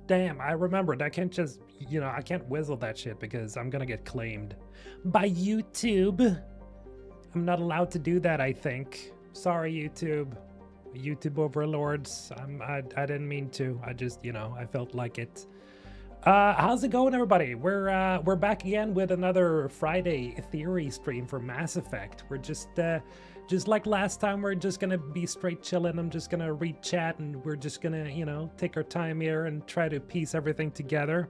Damn, I remembered. I can't just, I can't whistle that shit because I'm gonna get claimed by YouTube. I'm not allowed to do that, I think. Sorry, YouTube. YouTube overlords. I didn't mean to. I just, I felt like it. How's it going, everybody? We're back again with another Friday theory stream for Mass Effect. We're just like last time, we're just gonna be straight chilling. I'm just gonna read chat and we're just gonna, take our time here and try to piece everything together.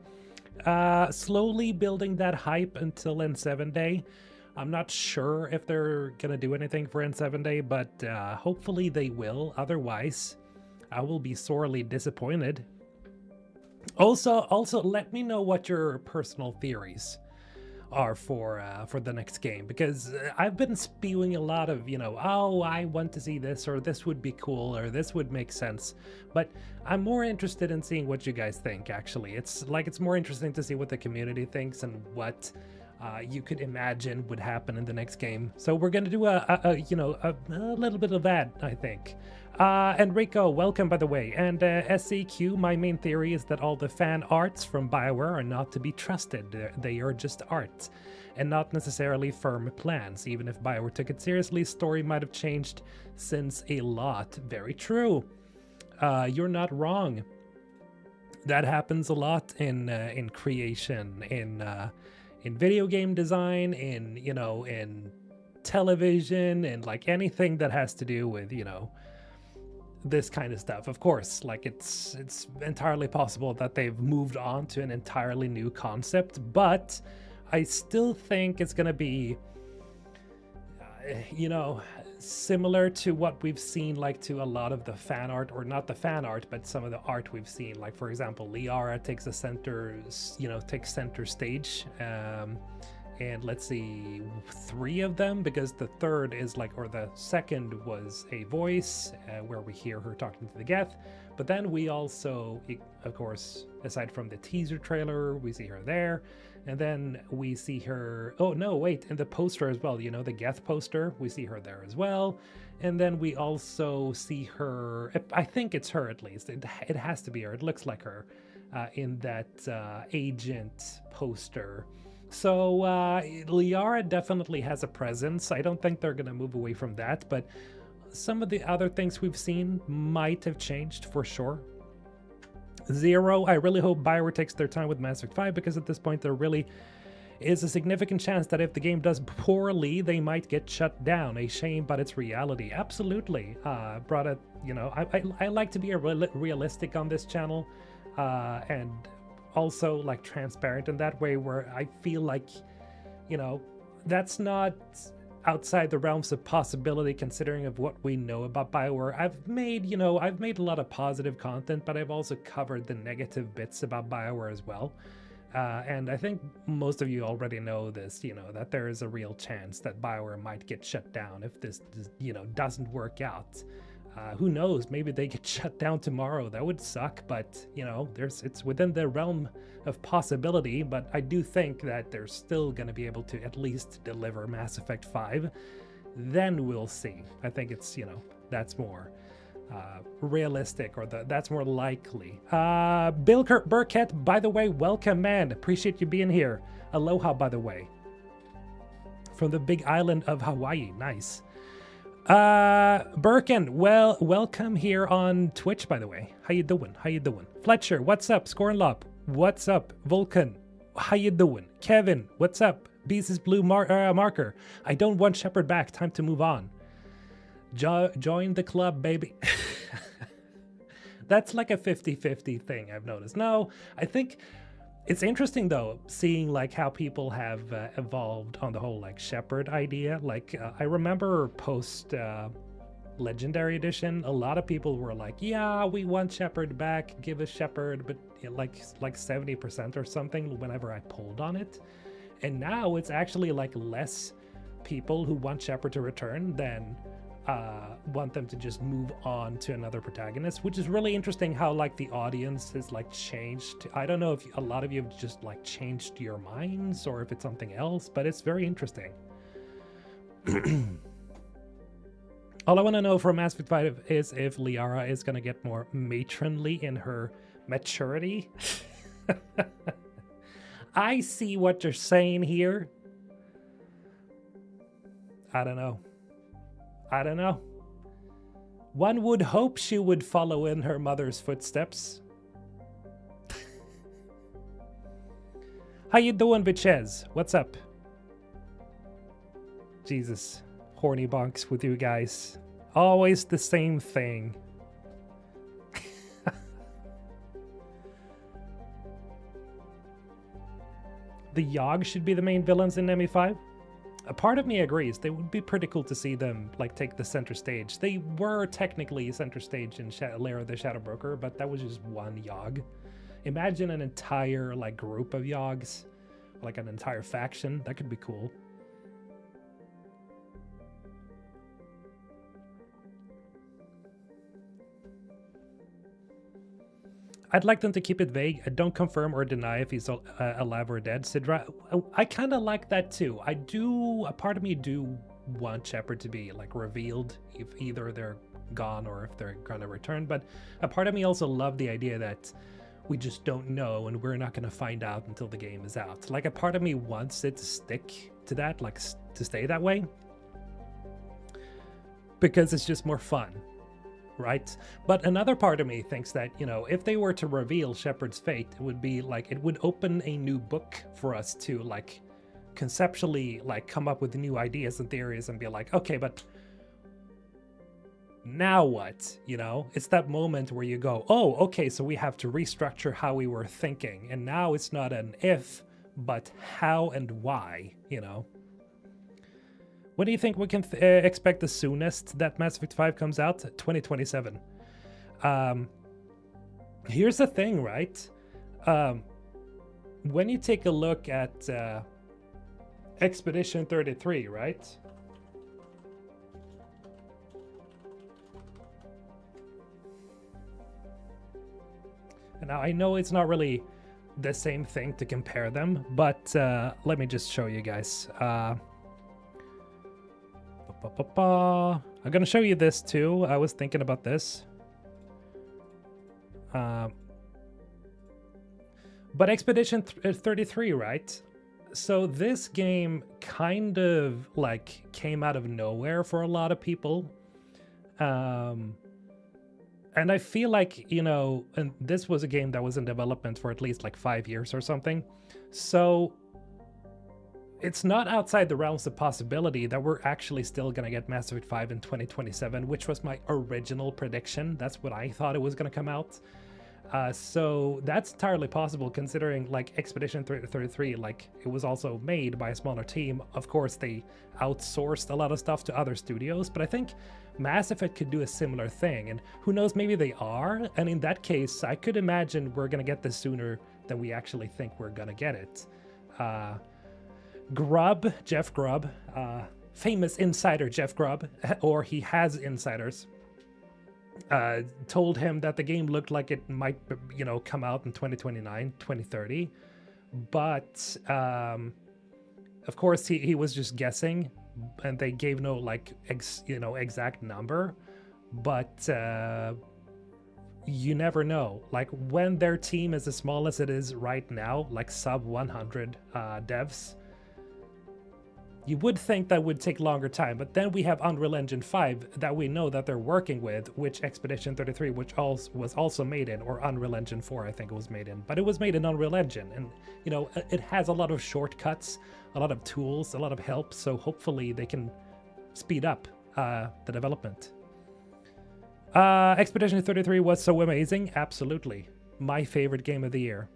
Slowly building that hype until N7 Day. I'm not sure if they're gonna do anything for N7 Day, but hopefully they will. Otherwise, I will be sorely disappointed. Also, let me know what your personal theories are for the next game, because I've been spewing a lot of, oh, I want to see this, or this would be cool, or this would make sense. But I'm more interested in seeing what you guys think. Actually, it's more interesting to see what the community thinks and what you could imagine would happen in the next game. So we're gonna do a little bit of that, I think. Enrico, welcome, by the way. And SCQ, my main theory is that all the fan arts from BioWare are not to be trusted. They are just art, and not necessarily firm plans. Even if BioWare took it seriously, story might have changed since a lot. Very true. You're not wrong. That happens a lot in creation, in video game design, in television, and like anything that has to do with, this kind of stuff. Of course, like it's entirely possible that they've moved on to an entirely new concept, but I still think it's gonna be similar to what we've seen, like to a lot of the fan art, or not the fan art, but some of the art we've seen. Like, for example, Liara takes center stage, and let's see, 3 of them, because the third is the second was a voice where we hear her talking to the Geth. But then we also, of course, aside from the teaser trailer, we see her there. And then we see her, oh no, wait, in the poster as well, the Geth poster, we see her there as well. And then we also see her, I think it's her at least, it has to be her, it looks like her, in that agent poster. So Liara definitely has a presence. I don't think they're going to move away from that, but some of the other things we've seen might have changed for sure. Zero, I really hope BioWare takes their time with Mass Effect 5, because at this point there really is a significant chance that if the game does poorly, they might get shut down. A shame, but it's reality. Absolutely. Brought it, I like to be realistic on this channel, and also like transparent in that way, where I feel like, that's not outside the realms of possibility, considering of what we know about BioWare. I've made a lot of positive content, but I've also covered the negative bits about BioWare as well. And I think most of you already know this, that there is a real chance that BioWare might get shut down if this, doesn't work out. Who knows? Maybe they get shut down tomorrow. That would suck, but it's within the realm of possibility. But I do think that they're still going to be able to at least deliver Mass Effect 5. Then we'll see. I think it's that's more realistic, or that's more likely. Bill Burkett, by the way, welcome, man. Appreciate you being here. Aloha, by the way, from the big island of Hawaii. Nice. Birkin, well, welcome here on Twitch, by the way. How you doing? Fletcher, what's up? Scornlop, what's up? Vulcan, how you doing? Kevin, what's up? Beast's blue marker. I don't want Shepard back. Time to move on. Join the club, baby. That's like a 50-50 thing, I've noticed. No, I think it's interesting though, seeing like how people have evolved on the whole like Shepard idea. Like I remember post Legendary Edition, a lot of people were like, "Yeah, we want Shepard back. Give us Shepard," but like 70% or something whenever I polled on it. And now it's actually like less people who want Shepard to return than want them to just move on to another protagonist, which is really interesting how like the audience has like changed. I don't know if a lot of you have just like changed your minds or if it's something else, but it's very interesting. All I want to know from Mass Effect 5 is if Liara is going to get more matronly in her Maturity? I see what you're saying here. I don't know. I don't know. One would hope she would follow in her mother's footsteps. How you doing, bitches? What's up? Jesus. Horny bonks with you guys. Always the same thing. The Yogg should be the main villains in ME5. A part of me agrees. They would be pretty cool to see them like take the center stage. They were technically center stage in Lair of the Shadow Broker, but that was just one Yogg. Imagine an entire like group of Yoggs, like an entire faction. That could be cool. I'd like them to keep it vague. Don't confirm or deny if he's alive or dead. Sidra, I kind of like that too. A part of me do want Shepard to be like revealed if either they're gone or if they're gonna return. But a part of me also love the idea that we just don't know and we're not gonna find out until the game is out. Like a part of me wants it to stick to that, like to stay that way. Because it's just more fun. Right? But another part of me thinks that, you know, if they were to reveal Shepard's fate, it would be like, it would open a new book for us to like conceptually like come up with new ideas and theories and be like, okay, but now what? You know, it's that moment where you go, oh, okay, so we have to restructure how we were thinking. And now it's not an if, but how and why, you know? When do you think we can expect the soonest that Mass Effect 5 comes out? 2027. Here's the thing, right? When you take a look at Expedition 33, right? And now I know it's not really the same thing to compare them, but let me just show you guys. I'm gonna show you this too. I was thinking about this. But Expedition 33, right? So this game kind of like came out of nowhere for a lot of people. And I feel like, you know, and this was a game that was in development for at least like 5 years or something. So it's not outside the realms of possibility that we're actually still going to get Mass Effect 5 in 2027, which was my original prediction. That's what I thought it was going to come out. So that's entirely possible considering like Expedition 33, like it was also made by a smaller team. Of course, they outsourced a lot of stuff to other studios, but I think Mass Effect could do a similar thing. And who knows, maybe they are. And in that case, I could imagine we're going to get this sooner than we actually think we're going to get it. Jeff Grubb, famous insider Jeff Grubb, or he has insiders, told him that the game looked like it might, you know, come out in 2029, 2030. But, of course, he was just guessing, and they gave no, like, exact number. But, you never know. Like, when their team is as small as it is right now, like sub 100 devs, you would think that would take longer time, but then we have Unreal Engine 5 that we know that they're working with, which Expedition 33, which was also made in, or Unreal Engine 4, I think it was made in, but it was made in Unreal Engine, and you know, it has a lot of shortcuts, a lot of tools, a lot of help, so hopefully they can speed up the development. Expedition 33 was so amazing, absolutely. My favorite game of the year.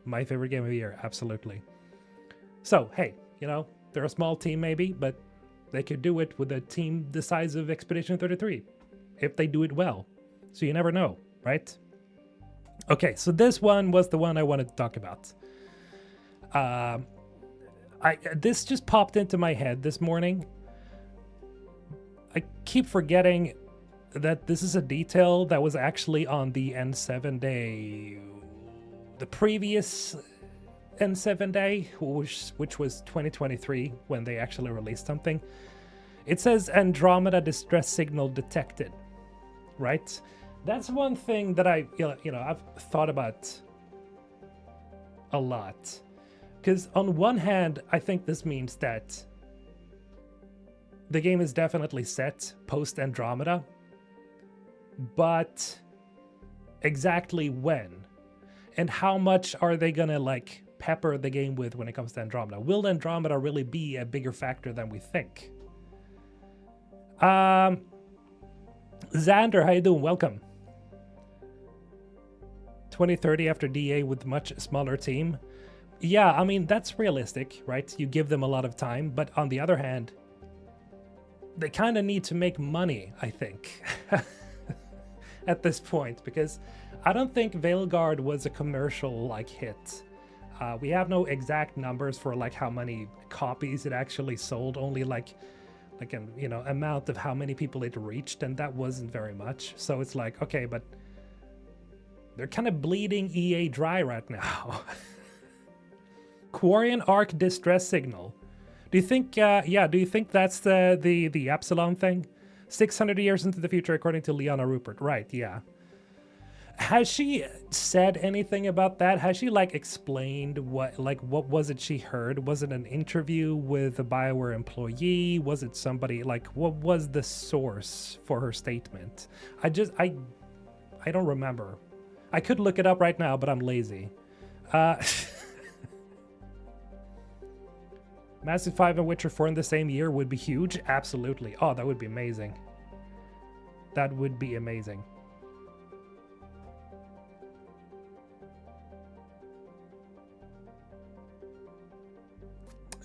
My favorite game of the year, absolutely. So, hey, you know, they're a small team maybe, but they could do it with a team the size of Expedition 33 if they do it well. So you never know, right? Okay, so this one was the one I wanted to talk about. This just popped into my head this morning. I keep forgetting that this is a detail that was actually on the N7 day, the previous N7 day, which was 2023 when they actually released something. It says Andromeda distress signal detected, right? That's one thing that I've thought about a lot. Because on one hand, I think this means that the game is definitely set post Andromeda, but exactly when and how much are they gonna like pepper the game with when it comes to Andromeda? Will Andromeda really be a bigger factor than we think? Xander, how you doing? Welcome. 2030 after DA with much smaller team. Yeah, I mean, that's realistic, right? You give them a lot of time, but on the other hand, they kind of need to make money, I think, at this point, because I don't think Veilguard was a commercial like hit. We have no exact numbers for like how many copies it actually sold, only like an amount of how many people it reached, and that wasn't very much. So it's like, okay, but they're kind of bleeding EA dry right now. Quarian Arc distress signal. Do you think, do you think that's the Epsilon thing? 600 years into the future, according to Liana Rupert. Right, yeah. Has she said anything about that? Has she, like, explained what was it she heard? Was it an interview with a BioWare employee? Was it somebody, like, what was the source for her statement? I don't remember. I could look it up right now, but I'm lazy. Massive 5 and Witcher 4 in the same year would be huge. Absolutely. Oh, that would be amazing. That would be amazing.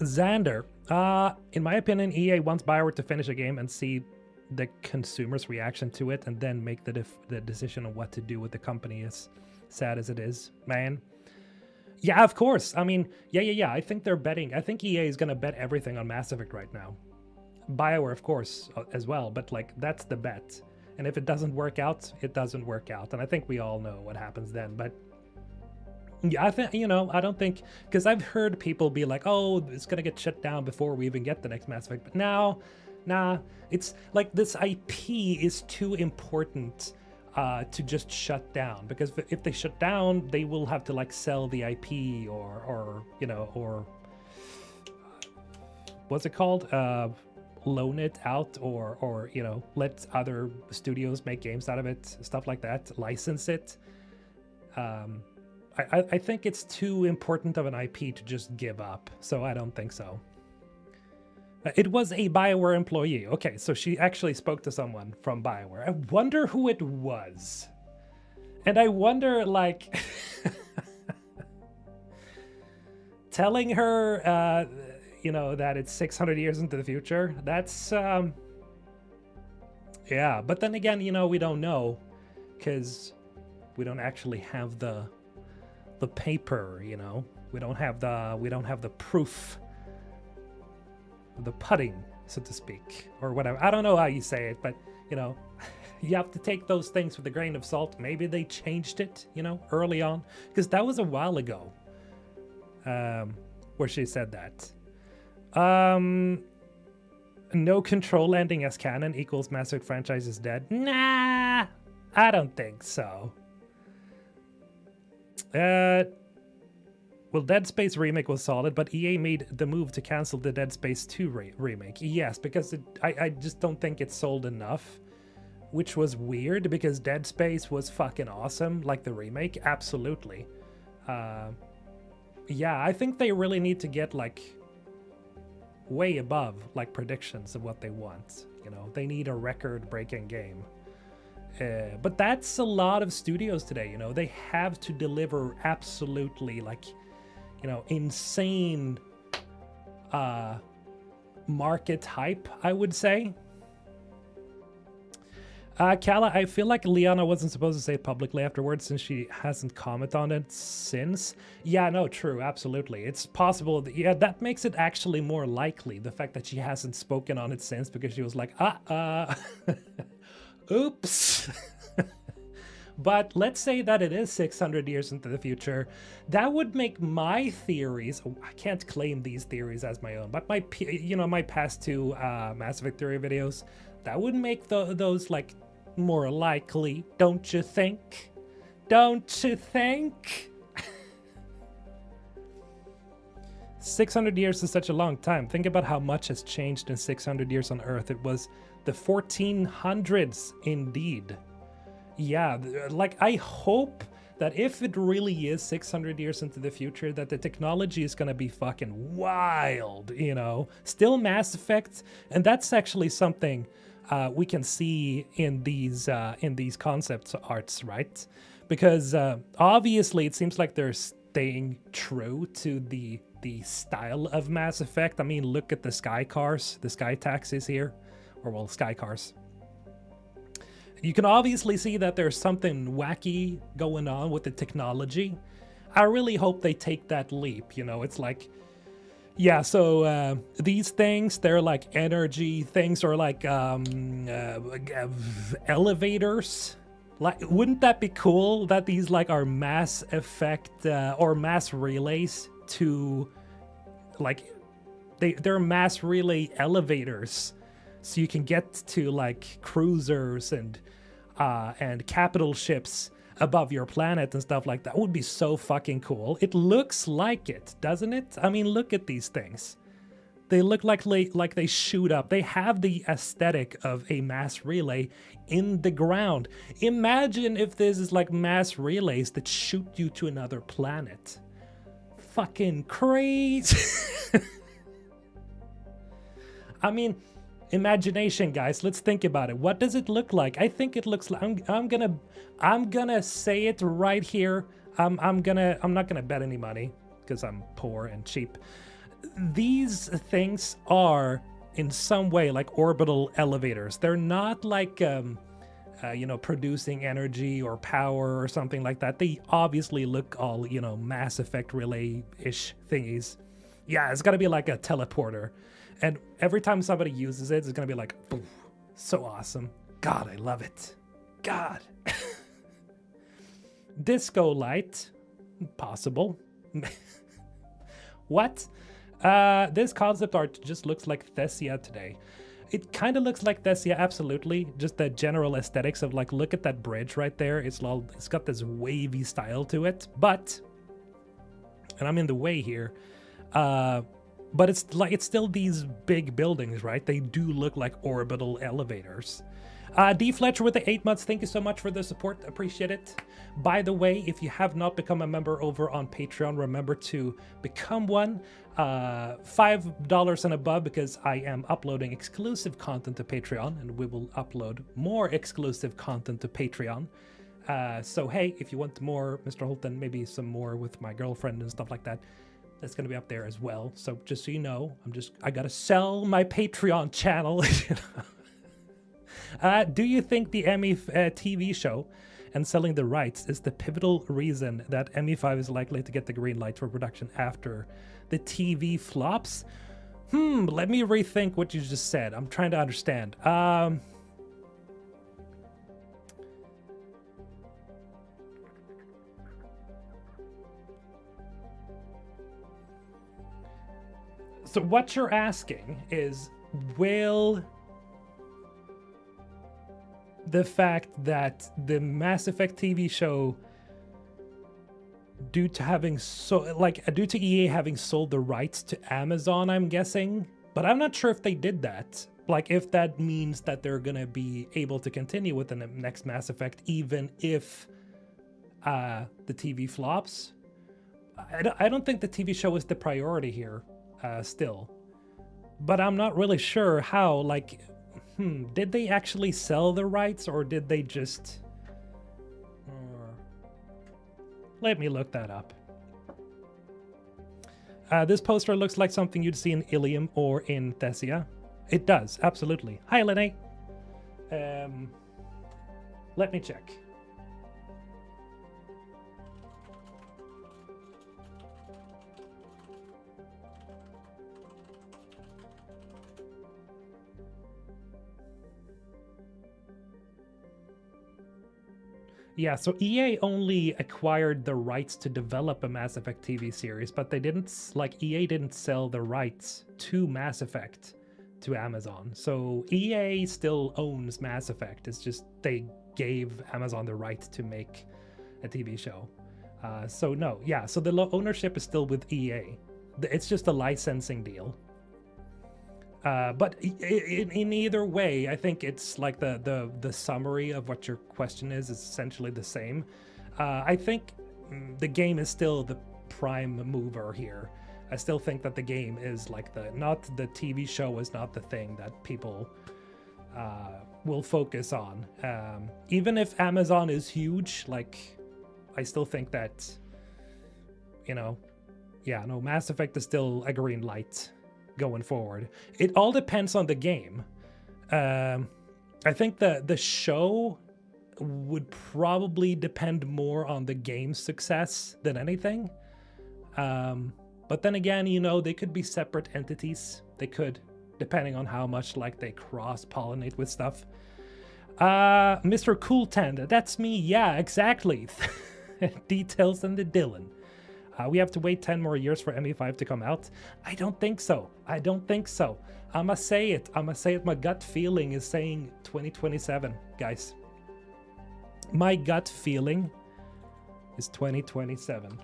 Xander, in my opinion, EA wants BioWare to finish a game and see the consumer's reaction to it and then make the decision on what to do with the company, as sad as it is. Man. Yeah, of course. I mean, yeah. I think they're betting. I think EA is going to bet everything on Mass Effect right now. BioWare, of course, as well. But, like, that's the bet. And if it doesn't work out, it doesn't work out. And I think we all know what happens then. But, yeah, I think, I don't think... Because I've heard people be like, oh, it's going to get shut down before we even get the next Mass Effect. But now, nah. It's like this IP is too important to just shut down, because if they shut down, they will have to like sell the IP or what's it called? Loan it out or let other studios make games out of it, stuff like that, license it. I think it's too important of an IP to just give up, so I don't think so. It was a BioWare employee. Okay, so she actually spoke to someone from BioWare. I wonder who it was. And I wonder, like... telling her, that it's 600 years into the future, that's... yeah, but then again, we don't know. Because we don't actually have the paper, We don't have the proof. The pudding, so to speak, or whatever. I don't know how you say it, but you have to take those things with a grain of salt. Maybe they changed it, early on, because that was a while ago, where she said that. No Control ending as canon equals Mass Effect franchise is dead. Nah, I don't think so. Well, Dead Space remake was solid, but EA made the move to cancel the Dead Space 2 remake. Yes, because I just don't think it sold enough, which was weird because Dead Space was fucking awesome, like the remake, absolutely. Yeah, I think they really need to get like way above like predictions of what they want. They need a record-breaking game. But that's a lot of studios today. They have to deliver absolutely like insane market hype, I would say. Kala, I feel like Liana wasn't supposed to say it publicly afterwards since she hasn't commented on it since. Yeah, no, true, absolutely. It's possible that, yeah, that makes it actually more likely, the fact that she hasn't spoken on it since, because she was like, oops. But let's say that it is 600 years into the future. That would make my theories... Oh, I can't claim these theories as my own, but my past two Mass Effect theory videos, that would make those like More likely, don't you think? Don't you think? 600 years is such a long time. Think about how much has changed in 600 years on Earth. It was the 1400s, indeed. Yeah, like, I hope that if it really is 600 years into the future, that the technology is gonna be fucking wild, you know? Still Mass Effect, and that's actually something we can see in these concept arts, right? Because obviously it seems like they're staying true to the style of Mass Effect. I mean, look at the sky cars, the sky taxis here, or well, sky cars. You can obviously see that there's something wacky going on with the technology. I really hope they take that leap, you know? It's like, yeah, so these things, they're like energy things, or like elevators. Like, wouldn't that be cool that these like are Mass Effect or mass relays to, like, they're mass relay elevators, so you can get to like cruisers and capital ships above your planet and stuff like that. Would be so fucking cool. It looks like it, doesn't it? I mean, look at these things. They look like they shoot up. They have the aesthetic of a mass relay in the ground. Imagine if this is like mass relays that shoot you to another planet. Fucking crazy. I mean, imagination, guys. Let's think about it. What does it look like? I think it looks like I'm gonna say it right here. I'm not gonna bet any money because I'm poor and cheap. These things are in some way like orbital elevators. They're not like you know, producing energy or power or something like that. They obviously look all, you know, Mass Effect relay-ish thingies. Yeah, it's gotta be like a teleporter. And every time somebody uses it, it's gonna be like, ooh, so awesome. God, I love it. God. Disco light. Possible. What? This concept art just looks like Thessia today. It kind of looks like Thessia, absolutely. Just the general aesthetics of, like, look at that bridge right there. It's got this wavy style to it. But, and I'm in the way here, but it's still these big buildings, right? They do look like orbital elevators. D Fletcher with the 8 months, thank you so much for the support, appreciate it. By the way, if you have not become a member over on Patreon, remember to become one. $5 and above, because I am uploading exclusive content to Patreon, and we will upload more exclusive content to Patreon. So hey, if you want more Mr. Holton, maybe some more with my girlfriend and stuff like that, that's going to be up there as well. So just so you know, I got to sell my Patreon channel. You know? Do you think the ME TV show and selling the rights is the pivotal reason that ME5 is likely to get the green light for production after the TV flops? Let me rethink what you just said. I'm trying to understand. So what you're asking is, will the fact that the Mass Effect TV show, due to EA having sold the rights to Amazon, I'm guessing, but I'm not sure if they did that. Like, if that means that they're gonna be able to continue with the next Mass Effect, even if the TV flops. I don't think the TV show is the priority here, still. But I'm not really sure how, like, did they actually sell the rights, or did they just... Let me look that up. This poster looks like something you'd see in Ilium or in Thessia. It does, absolutely. Hi, Lene. Let me check. Yeah, so EA only acquired the rights to develop a Mass Effect TV series, but they didn't, like, EA didn't sell the rights to Mass Effect. to Amazon. So EA still owns Mass Effect. It's just they gave Amazon the right to make a TV show. So no, yeah. So the ownership is still with EA. It's just a licensing deal. But in either way, I think it's like the summary of what your question is essentially the same. I think the game is still the prime mover here. I still think that the game is like not the TV show is not the thing that people will focus on. Even if Amazon is huge, like I still think that, Mass Effect is still a green light going forward. It all depends on the game. I think the show would probably depend more on the game's success than anything. But then again, they could be separate entities. They could, depending on how much like they cross-pollinate with stuff. Mr. Cool Tend, that's me. Yeah, exactly. Details in the Dylan. We have to wait 10 more years for ME5 to come out. I don't think so. I'ma say it. My gut feeling is saying 2027, guys. My gut feeling is 2027.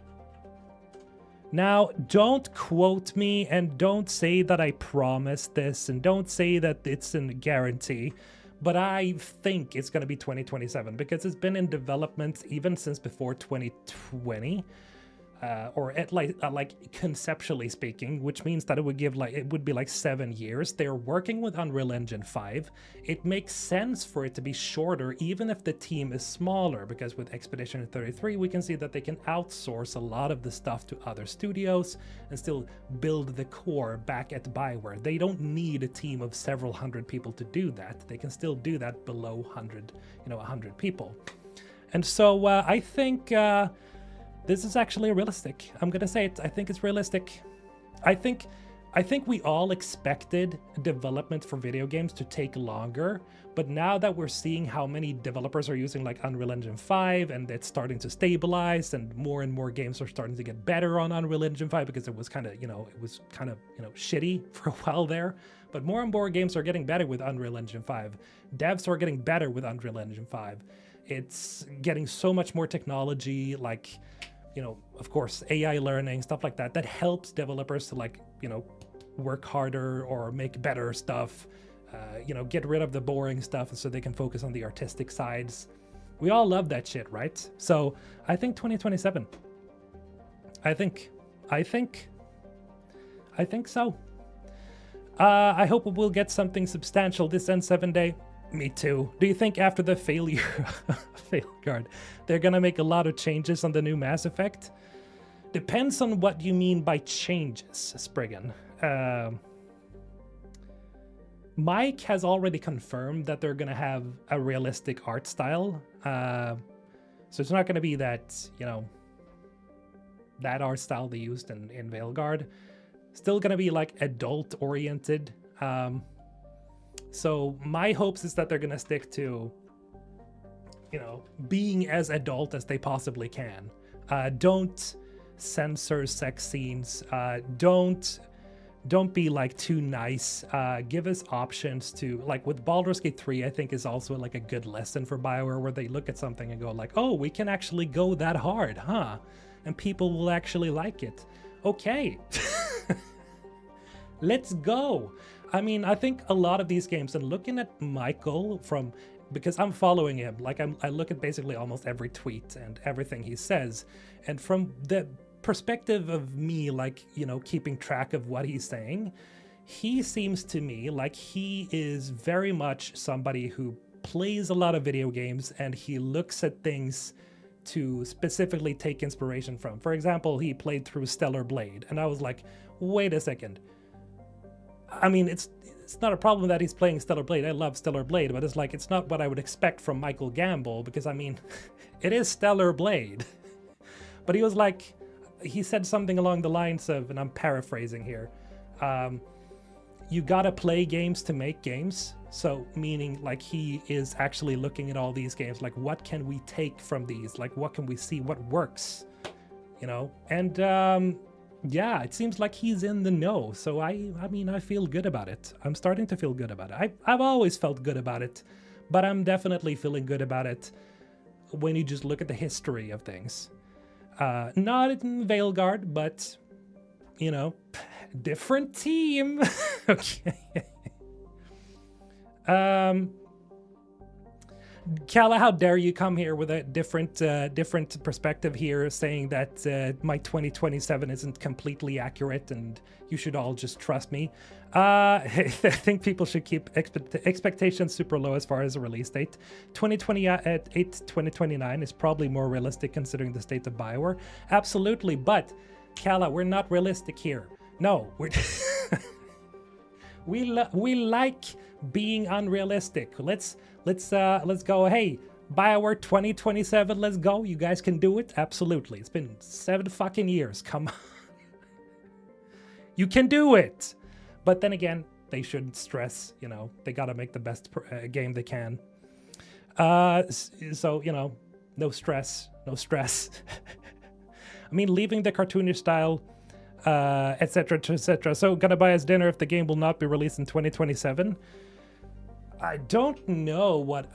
Now, don't quote me and don't say that I promised this and don't say that it's a guarantee, but I think it's going to be 2027 because it's been in development even since before 2020. Or at like conceptually speaking, which means that it would be like 7 years. They're working with Unreal Engine 5. It makes sense for it to be shorter, even if the team is smaller, because with Expedition 33, we can see that they can outsource a lot of the stuff to other studios and still build the core back at BioWare. They don't need a team of several hundred people to do that. They can still do that below 100 people. And so I think this is actually realistic. I'm gonna say it. I think it's realistic. I think we all expected development for video games to take longer, but now that we're seeing how many developers are using like Unreal Engine 5 and it's starting to stabilize and more games are starting to get better on Unreal Engine 5 because it was kind of, shitty for a while there, but more and more games are getting better with Unreal Engine 5. Devs are getting better with Unreal Engine 5. It's getting so much more technology, like, of course, AI learning, stuff like that helps developers to work harder or make better stuff, get rid of the boring stuff so they can focus on the artistic sides. We all love that shit, right? So I think 2027. I think so. I hope we'll get something substantial this N7 day. Me too. Do you think after the failure of Veilguard, they're gonna make a lot of changes on the new Mass Effect? Depends on what you mean by changes, Spriggan. Mike has already confirmed that they're gonna have a realistic art style. So it's not gonna be that, that art style they used in Veilguard. Still gonna be like adult-oriented. So my hopes is that they're gonna stick to, being as adult as they possibly can. Don't censor sex scenes. Don't be like too nice. Give us options to, like with Baldur's Gate 3, I think is also like a good lesson for BioWare, where they look at something and go like, oh, we can actually go that hard, huh? And people will actually like it. Okay. Let's go. I mean, I think a lot of these games, and looking at Michael because I'm following him, like I look at basically almost every tweet and everything he says, and from the perspective of me, keeping track of what he's saying, he seems to me like he is very much somebody who plays a lot of video games and he looks at things to specifically take inspiration from. For example, he played through Stellar Blade, and I was like, wait a second. I mean, it's not a problem that he's playing Stellar Blade. I love Stellar Blade, but it's not what I would expect from Michael Gamble, because I mean, it is Stellar Blade. But he said something along the lines of, and I'm paraphrasing here, you gotta play games to make games. So meaning he is actually looking at all these games, like what can we take from these? Like what can we see, what works? And Yeah, it seems like he's in the know. So I mean, I feel good about it. I'm starting to feel good about it. I've always felt good about it, but I'm definitely feeling good about it when you just look at the history of things. Not in Veilguard, but you know, different team. Okay. Kala, how dare you come here with a different perspective here, saying that my 2027 isn't completely accurate and you should all just trust me. I think people should keep expectations super low as far as a release date. 2029 is probably more realistic considering the state of BioWare. Absolutely, but Kala, we're not realistic here. No, we're we like being unrealistic. Let's go. Hey, BioWare 2027, let's go. You guys can do it. Absolutely. It's been 7 fucking years. Come on. You can do it. But then again, they shouldn't stress. You know, they gotta make the best game they can. So, you know, no stress. No stress. I mean, leaving the cartoonish style, etc., etc. So, gonna buy us dinner if the game will not be released in 2027. I don't know what...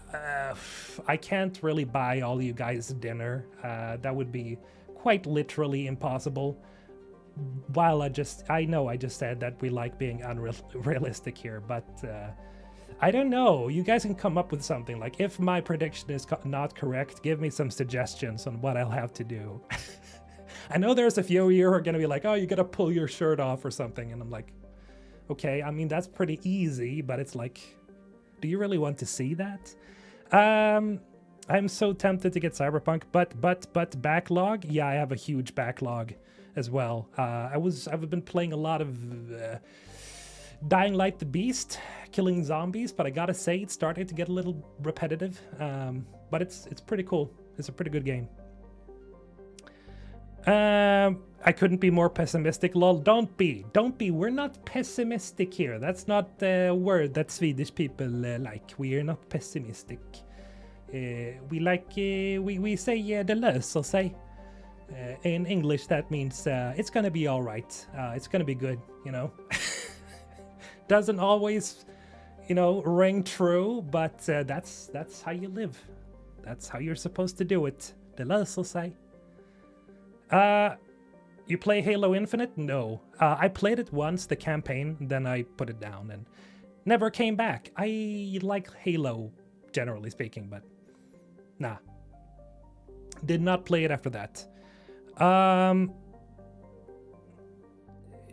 I can't really buy all you guys dinner. That would be quite literally impossible. While I know I just said that we like being unrealistic here, but I don't know. You guys can come up with something. Like, if my prediction is not correct, give me some suggestions on what I'll have to do. I know there's a few of you who are going to be like, oh, you got to pull your shirt off or something. And I'm like, okay, I mean, that's pretty easy, but it's like... Do you really want to see that? I'm so tempted to get Cyberpunk, but backlog? Yeah, I have a huge backlog as well. I've been playing a lot of Dying Light the Beast, killing zombies, but I gotta say it's starting to get a little repetitive. But it's pretty cool. It's a pretty good game. I couldn't be more pessimistic. Lol, don't be. We're not pessimistic here. That's not the word that Swedish people like. We are not pessimistic. We like, we say det löser sig. In English, that means it's gonna be all right. It's gonna be good, you know. Doesn't always, you know, ring true, but that's how you live. That's how you're supposed to do it. Det löser sig. You play Halo Infinite? No. I played it once, the campaign, then I put it down and never came back. I like Halo, generally speaking, but nah. Did not play it after that.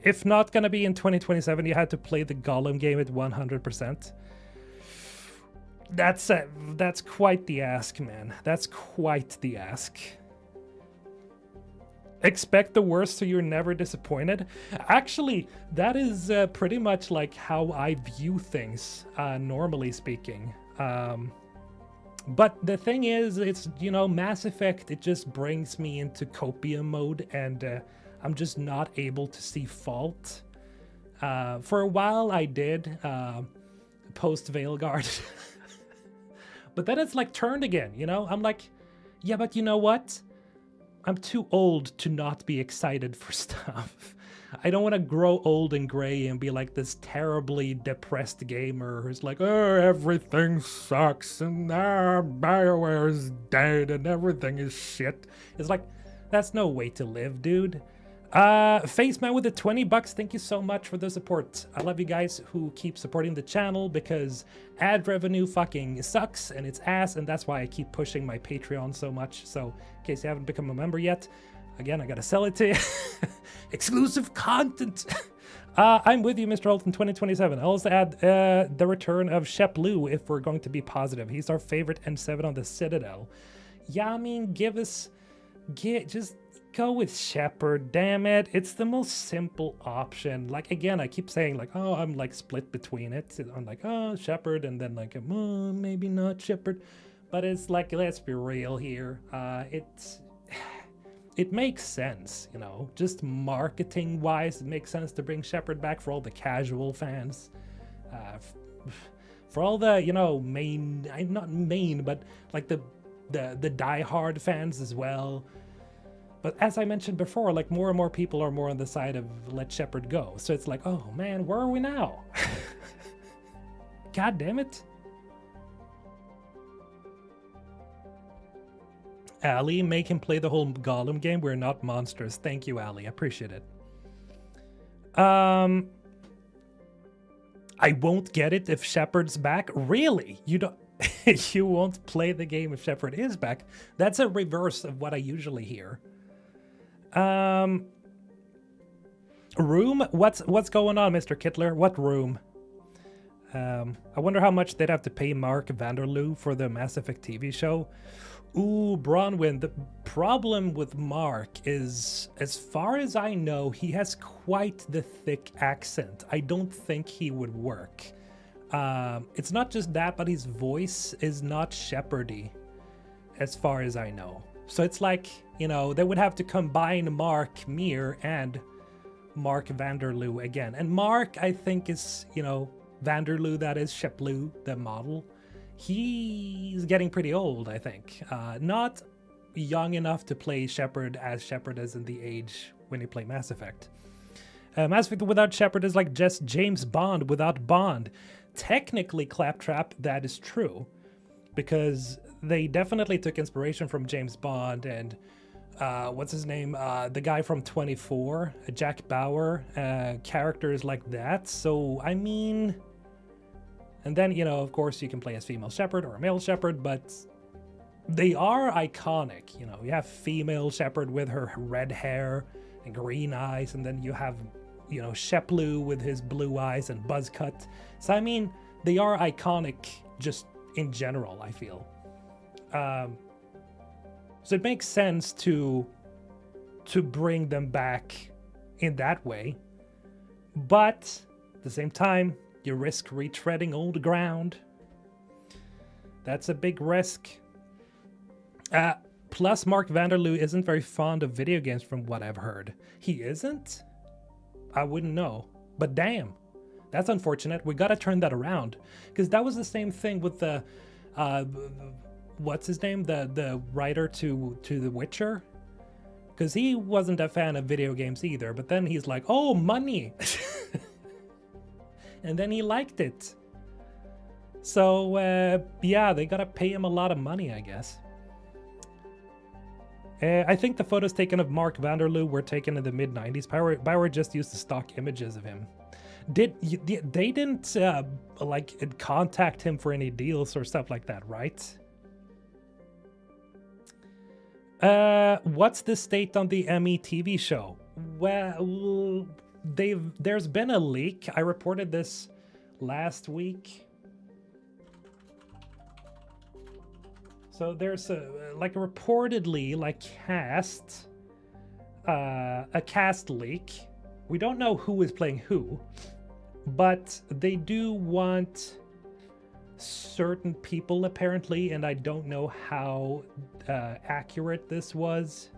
If not gonna be in 2027, you had to play the Gollum game at 100%. That's quite the ask, man. That's quite the ask. Expect the worst so you're never disappointed. Actually, that is pretty much like how I view things, normally speaking. But the thing is, it's, you know, Mass Effect, it just brings me into copium mode, and I'm just not able to see fault. For a while I did, post Veilguard. But then it's like turned again, you know? I'm like, yeah, but you know what? I'm too old to not be excited for stuff. I don't want to grow old and gray and be like this terribly depressed gamer who's like, oh, everything sucks and BioWare is dead and everything is shit. It's like, that's no way to live, dude. Faceman with the $20, thank you so much for the support. I love you guys who keep supporting the channel because ad revenue fucking sucks and it's ass, and that's why I keep pushing my Patreon so much. So in case you haven't become a member yet, again, I gotta sell it to you. Exclusive content. I'm with you, Mr. Holt, in 2027. I'll also add the return of Shep Liu if we're going to be positive. He's our favorite N7 on the Citadel. Yeah, I mean, just go with Shepard, damn it. It's the most simple option. Like, again, I keep saying, like, oh, I'm, like, split between it. I'm like, oh, Shepard, and then, like, oh, maybe not Shepard. But it's like, let's be real here. It makes sense, you know. Just marketing-wise, it makes sense to bring Shepard back for all the casual fans. For all the, you know, not main, but, like, the die-hard fans as well. But as I mentioned before, like more and more people are more on the side of let Shepard go. So it's like, oh man, where are we now? God damn it. Ali, make him play the whole Gollum game. We're not monsters. Thank you, Ali. I appreciate it. I won't get it if Shepard's back. Really? You don't you won't play the game if Shepard is back? That's a reverse of what I usually hear. Room? What's going on, Mr. Kittler? What room? I wonder how much they'd have to pay Mark Vanderloo for the Mass Effect TV show. Ooh, Bronwyn, the problem with Mark is, as far as I know, he has quite the thick accent. I don't think he would work. It's not just that, but his voice is not Shepardy, as far as I know. So it's like, you know, they would have to combine Mark Meer and Mark Vanderloo again. And Mark, I think, is, you know, Vanderloo, that is, Sheplu, the model. He's getting pretty old, I think. Not young enough to play Shepard as Shepard is in the age when you play Mass Effect. Mass Effect without Shepard is like just James Bond without Bond. Technically, Claptrap, that is true. Because they definitely took inspiration from James Bond and, what's his name? The guy from 24, Jack Bauer, characters like that. So, I mean... And then, you know, of course, you can play as female Shepard or a male Shepard, but they are iconic. You know, you have female Shepard with her red hair and green eyes, and then you have, you know, Sheplu with his blue eyes and buzz cut. So, I mean, they are iconic just in general, I feel. So it makes sense to bring them back in that way. But at the same time, you risk retreading old ground. That's a big risk. Plus, Mark Vanderloo isn't very fond of video games from what I've heard. He isn't? I wouldn't know. But damn, that's unfortunate. We gotta turn that around. Because that was the same thing with the... what's his name? The writer to The Witcher? Because he wasn't a fan of video games either. But then he's like, oh, money! And then he liked it. So, yeah, they gotta pay him a lot of money, I guess. I think the photos taken of Mark Vanderloo were taken in the mid-90s. Bioware just used the stock images of him. They didn't, like, contact him for any deals or stuff like that, right? What's the state on the Emmy TV show? Well... There's been a leak. I reported this last week. So there's reportedly a cast leak. We don't know who is playing who, but they do want certain people apparently, and I don't know how accurate this was.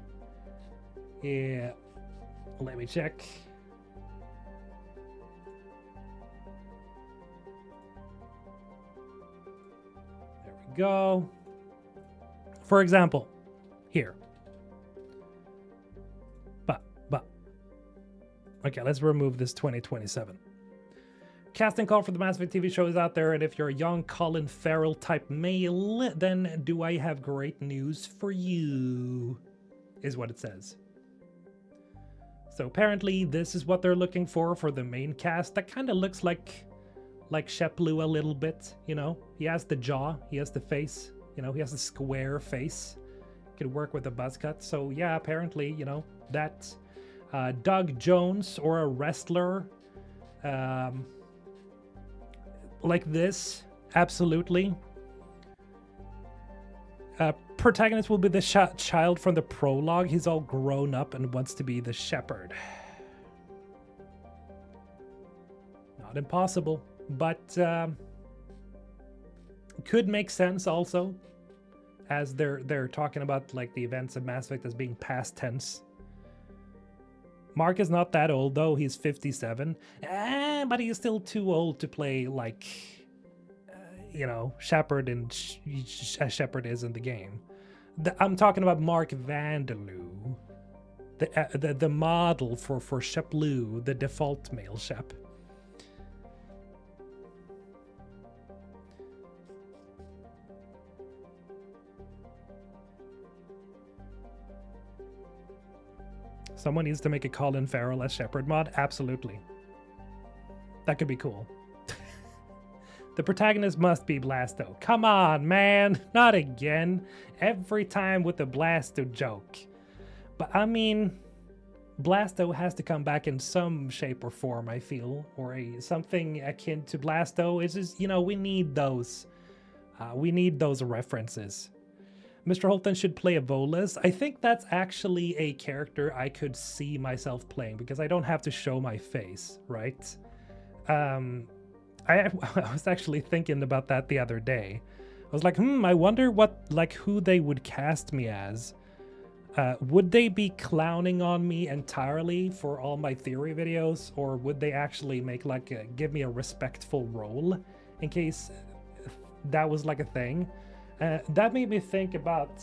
Yeah, let me check. Go. For example, here. Okay, let's remove this 2027. Casting call for the Mass Effect TV show is out there, and if you're a young Colin Farrell type male, then do I have great news for you, is what it says. So apparently this is what they're looking for the main cast. That kind of looks like Sheplu a little bit, you know? He has the jaw, he has the face, you know, he has a square face. Could work with a buzz cut. So yeah, apparently, you know, that Doug Jones or a wrestler like this, absolutely. Protagonist will be the child from the prologue. He's all grown up and wants to be the Shepard. Not impossible. But could make sense also, as they're talking about like the events of Mass Effect as being past tense. Mark is not that old though; he's 57, but he is still too old to play like, you know, Shepard and as Shepard is in the game. I'm talking about Mark Vanderloo. the model for Shep Lu, the default male Shep. Someone needs to make a Colin Farrell as Shepard mod. Absolutely. That could be cool. The protagonist must be Blasto. Come on, man. Not again. Every time with the Blasto joke. But I mean, Blasto has to come back in some shape or form, I feel. Or something akin to Blasto. It's just, you know, we need those. We need those references. Mr. Holton should play a Volus. I think that's actually a character I could see myself playing because I don't have to show my face, right? I was actually thinking about that the other day. I was like, I wonder who they would cast me as. Would they be clowning on me entirely for all my theory videos, or would they actually make give me a respectful role in case that was like a thing? That made me think about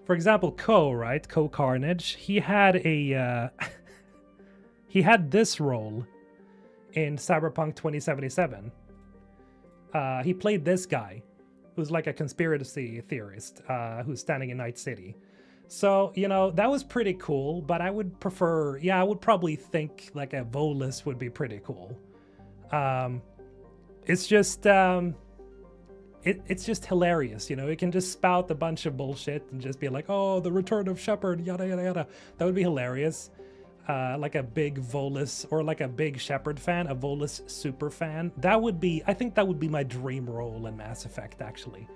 for example, right? Carnage. He had a he had this role in Cyberpunk 2077. He played this guy, who's like a conspiracy theorist, who's standing in Night City. So, you know, that was pretty cool, but I would prefer, I would probably think like a Volus would be pretty cool. It's just, it's just hilarious, you know, it can just spout a bunch of bullshit and just be like, oh, the return of Shepard, yada, yada, yada. That would be hilarious. Like a big Volus or like a big Shepard fan, a Volus super fan. That would be, I think that would be my dream role in Mass Effect, actually.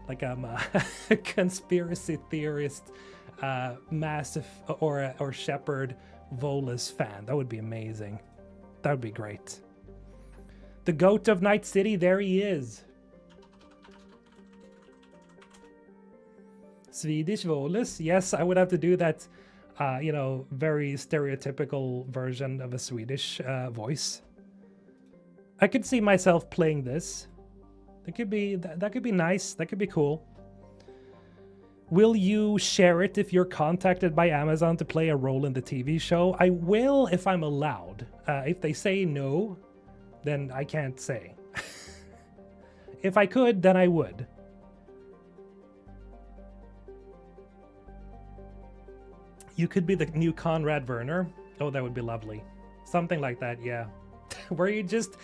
Like I'm a conspiracy theorist, massive or Shepard Volus fan. That would be amazing. That would be great. The goat of Night City, there he is. Swedish Volus. Yes, I would have to do that, you know, very stereotypical version of a Swedish voice. I could see myself playing this. That could be nice. That could be cool. Will you share it if you're contacted by Amazon to play a role in the TV show? I will if I'm allowed. If they say no, then I can't say. If I could, then I would. You could be the new Conrad Werner. Oh, that would be lovely. Something like that, yeah. Where you just,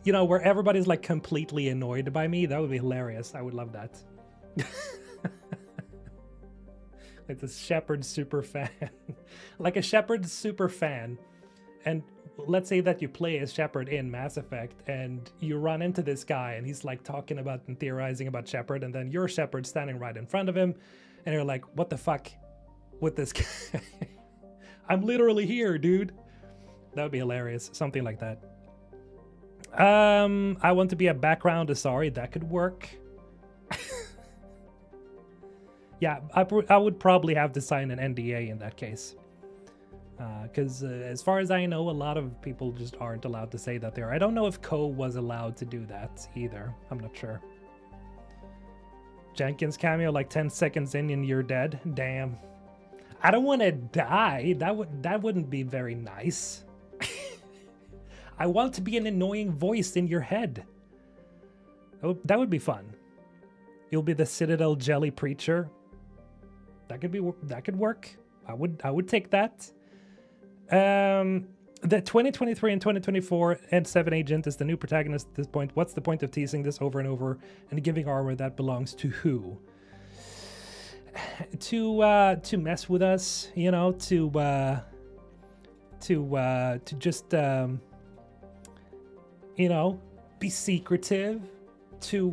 you know, where everybody's like completely annoyed by me. That would be hilarious. I would love that. Like this Shepard super fan. Like a Shepard super fan. And let's say that you play as Shepard in Mass Effect and you run into this guy and he's like talking about and theorizing about Shepard, and then you're Shepard standing right in front of him and you're like, what the fuck with this guy? I'm literally here, dude. That would be hilarious. Something like that. I want to be a background Asari. That could work. Yeah, I would probably have to sign an NDA in that case. Because as far as I know, a lot of people just aren't allowed to say that they are. I don't know if Ko was allowed to do that either. I'm not sure. Jenkins cameo like 10 seconds in and you're dead. Damn. I don't want to die. That wouldn't be very nice. I want to be an annoying voice in your head. That would be fun. You'll be the Citadel Jelly Preacher. That could work. I would take that. The 2023 and 2024 N7 agent is the new protagonist at this point. What's the point of teasing this over and over and giving armor that belongs to who? To mess with us, you know, to just you know, be secretive, to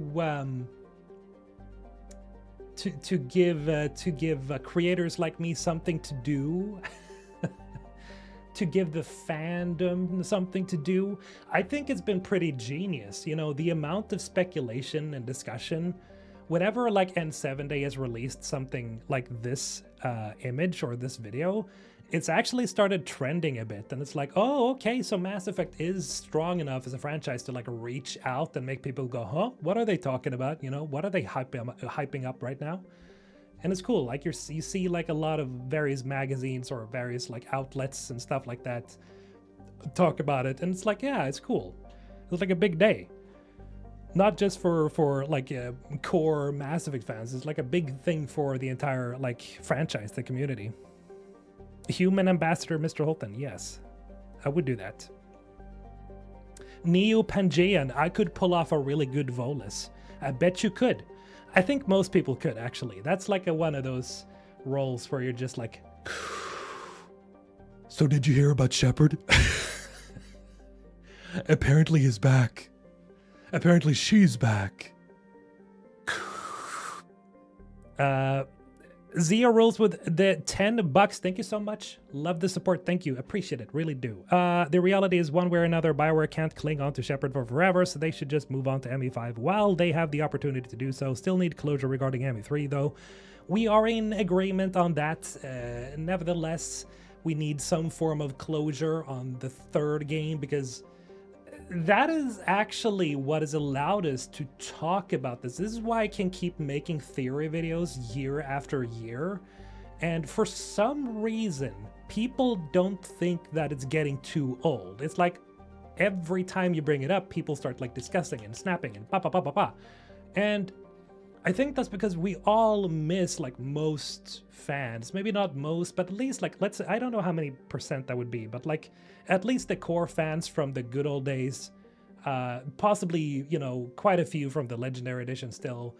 give creators like me something to do, to give the fandom something to do. I think it's been pretty genius, you know, the amount of speculation and discussion. Whenever like N7 Day has released something like this image or this video, it's actually started trending a bit, and it's like, oh, okay, so Mass Effect is strong enough as a franchise to like reach out and make people go, huh, what are they talking about? You know, what are they hyping up right now? And it's cool. Like you see like a lot of various magazines or various like outlets and stuff like that talk about it, and it's like, yeah, it's cool. It's like a big day, not just for like core Mass Effect fans. It's like a big thing for the entire like franchise, the community. Human ambassador Mr. Holton, yes, I would do that. Neo Pangean, I could pull off a really good Volus. I bet you could. I think most people could, actually. That's like one of those roles where you're just like, so did you hear about Shepard? Apparently he's back. Apparently she's back. Zia rolls with the $10. Thank you so much. Love the support. Thank you. Appreciate it. Really do. The reality is, one way or another, BioWare can't cling on to Shepard for forever, so they should just move on to ME5 while they have the opportunity to do so. Still need closure regarding ME3, though. We are in agreement on that. Nevertheless, we need some form of closure on the third game, because that is actually what has allowed us to talk about this. This is why I can keep making theory videos year after year. And for some reason, people don't think that it's getting too old. It's like every time you bring it up, people start like discussing and snapping and pa pa pa pa pa. And I think that's because we all miss like most fans, maybe not most, but at least like, let's say, I don't know how many percent that would be, but like at least the core fans from the good old days, possibly, you know, quite a few from the Legendary Edition still.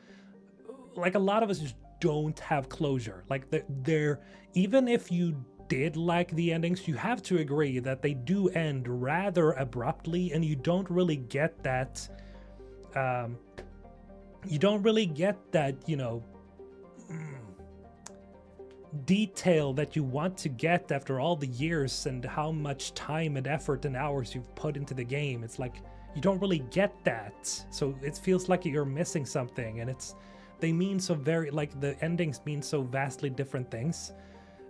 Like a lot of us just don't have closure. Like they're even if you did like the endings, you have to agree that they do end rather abruptly, and you don't really get that, you know, detail that you want to get after all the years and how much time and effort and hours you've put into the game. It's like you don't really get that, so it feels like you're missing something. And they mean so very, like, the endings mean so vastly different things.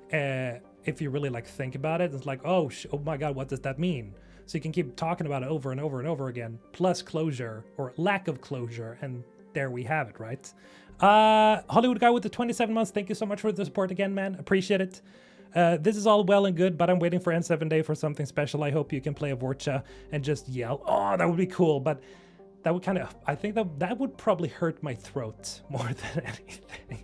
If you really like think about it, it's like, oh my god, what does that mean? So you can keep talking about it over and over and over again, plus closure or lack of closure, and there we have it, right? Hollywood Guy with the 27 months, thank you so much for the support again, man. Appreciate it. This is all well and good, but I'm waiting for N7 Day for something special. I hope you can play a Vorcha and just yell. Oh, that would be cool, but that would kind of, I think that would probably hurt my throat more than anything.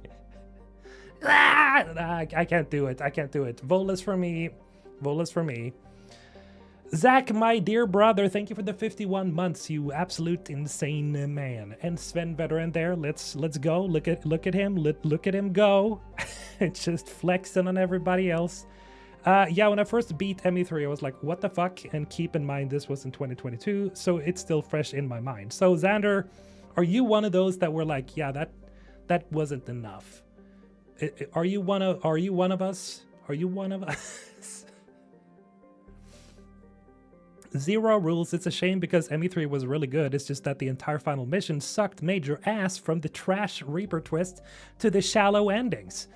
I can't do it. I can't do it. Volus for me. Volus for me. Zach, my dear brother, thank you for the 51 months, you absolute insane man. And Sven Veteran there, let's go. Look at him. Look at him go. Just flexing on everybody else. Yeah, when I first beat ME3, I was like, what the fuck? And keep in mind, this was in 2022, so it's still fresh in my mind. So Xander, are you one of those that were like, yeah, that wasn't enough? Are you one of us? Are you one of us? Zero rules. It's a shame because ME3 was really good. It's just that the entire final mission sucked major ass, from the trash Reaper twist to the shallow endings.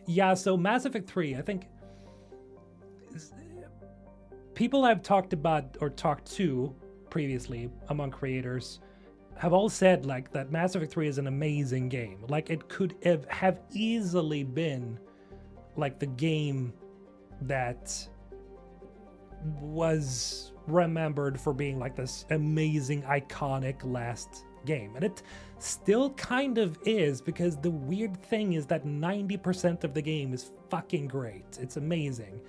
Yeah, so Mass Effect 3, I think people I've talked about or talked to previously among creators have all said like that Mass Effect 3 is an amazing game. Like it could have easily been like the game that was remembered for being like this amazing, iconic last game. And it still kind of is, because the weird thing is that 90% of the game is fucking great. It's amazing.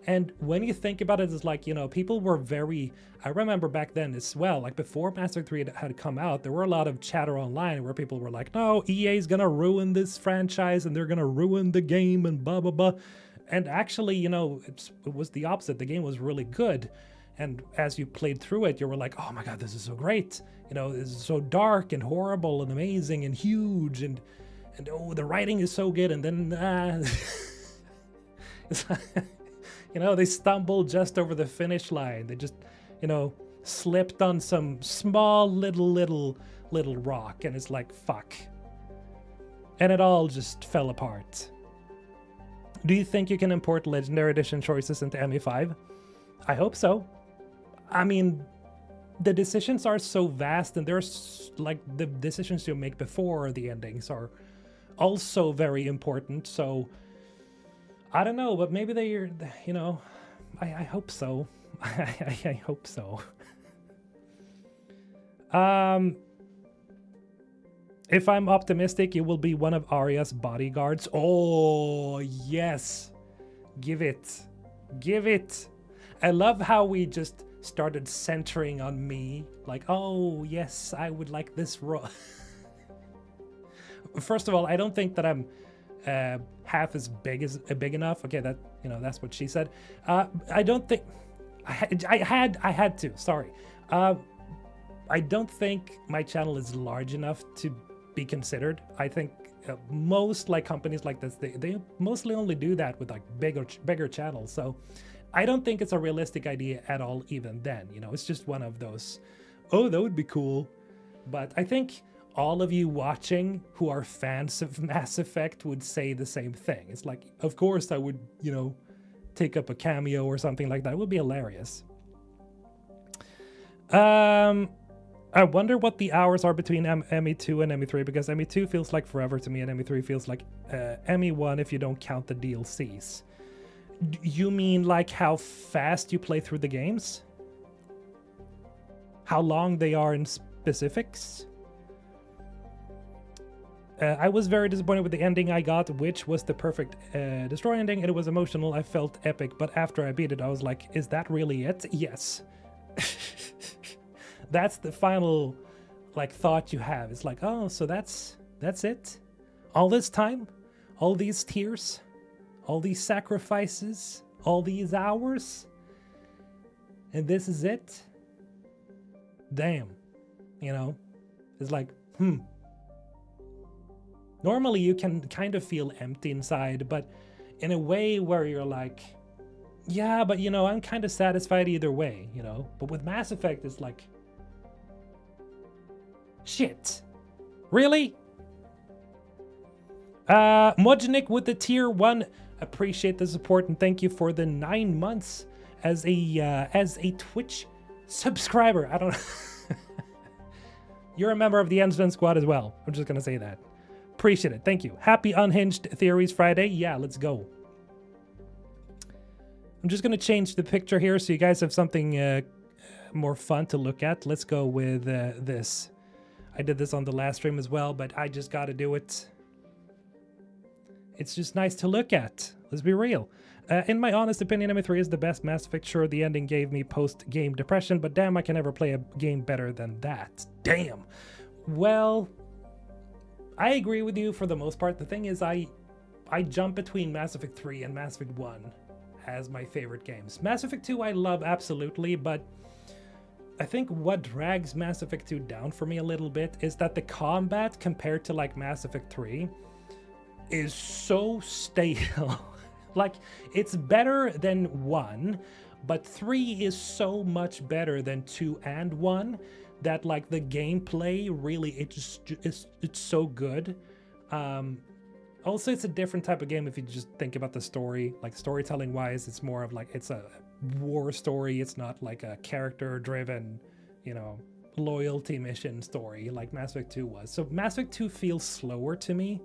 And when you think about it, it's like, you know, people were very, I remember back then as well, like before Mass Effect 3 had come out, there were a lot of chatter online where people were like, no, EA's gonna ruin this franchise and they're gonna ruin the game and blah, blah, blah. And actually, you know, it was the opposite. The game was really good. And as you played through it, you were like, oh my god, this is so great. You know, this is so dark and horrible and amazing and huge. And oh, the writing is so good. And then, it's like, you know, they stumbled just over the finish line. They just, you know, slipped on some small little rock. And it's like, fuck. And it all just fell apart. Do you think you can import Legendary Edition choices into ME5? I hope so. I mean, the decisions are so vast, and there's like the decisions you make before the endings are also very important. So I don't know, but maybe they're, you know, I hope so. I hope so. If I'm optimistic, it will be one of Arya's bodyguards. Oh, yes. Give it. Give it. I love how we just started centering on me. Like, oh, yes, I would like this role. First of all, I don't think that I'm half as big enough. Okay, that, you know, that's what she said. I don't think I had to. Sorry. I don't think my channel is large enough to be considered. I think most like companies like this, they mostly only do that with like bigger channels. So I don't think it's a realistic idea at all. Even then, you know, it's just one of those, oh, that would be cool. But I think all of you watching who are fans of Mass Effect would say the same thing. It's like, of course I would, you know, take up a cameo or something like that. It would be hilarious. I wonder what the hours are between ME2 and ME3, because ME2 feels like forever to me, and ME3 feels like ME1 if you don't count the DLCs. You mean like how fast you play through the games? How long they are in specifics? I was very disappointed with the ending I got, which was the perfect destroy ending, and it was emotional. I felt epic, but after I beat it, I was like, is that really it? Yes. That's the final like thought you have. It's like, oh, so that's it? All this time? All these tears? All these sacrifices? All these hours? And this is it? Damn. You know? It's like, Normally you can kind of feel empty inside, but in a way where you're like, yeah, but you know, I'm kind of satisfied either way, you know? But with Mass Effect, it's like, shit. Really? Mojnik with the tier 1. Appreciate the support and thank you for the 9 months as a Twitch subscriber. I don't You're a member of the Ensign Squad as well. I'm just gonna say that. Appreciate it. Thank you. Happy Unhinged Theories Friday. Yeah, let's go. I'm just gonna change the picture here so you guys have something more fun to look at. Let's go with this. I did this on the last stream as well, but I just got to do it. It's just nice to look at. Let's be real. In my honest opinion, ME3 is the best Mass Effect. Sure, the ending gave me post-game depression, but damn, I can never play a game better than that. Damn. Well, I agree with you for the most part. The thing is, I jump between Mass Effect 3 and Mass Effect 1 as my favorite games. Mass Effect 2 I love absolutely, but I think what drags Mass Effect 2 down for me a little bit is that the combat compared to like Mass Effect 3 is so stale. Like, it's better than 1, but 3 is so much better than 2 and 1 that like the gameplay really, it's so good. Also, it's a different type of game if you just think about the story. Like, storytelling wise, it's more of like, it's a war story. It's not like a character driven, you know, loyalty mission story like Mass Effect 2 was. So Mass Effect 2 feels slower to me.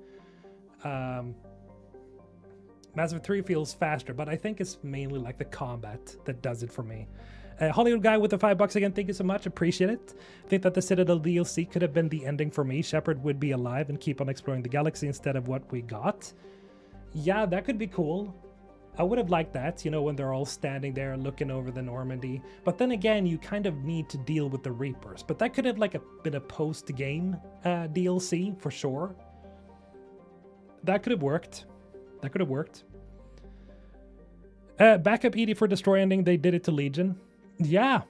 Mass Effect 3 feels faster, but I think it's mainly like the combat that does it for me. Hollywood guy with the $5 again, thank you so much, appreciate it. I think that the Citadel DLC could have been the ending for me. Shepard would be alive and keep on exploring the galaxy instead of what we got. Yeah, that could be cool. I would have liked that, you know, when they're all standing there looking over the Normandy. But then again, you kind of need to deal with the Reapers. But that could have like been a post-game DLC for sure. That could have worked. That could have worked. Backup ED for Destroy ending, they did it to Legion. Yeah.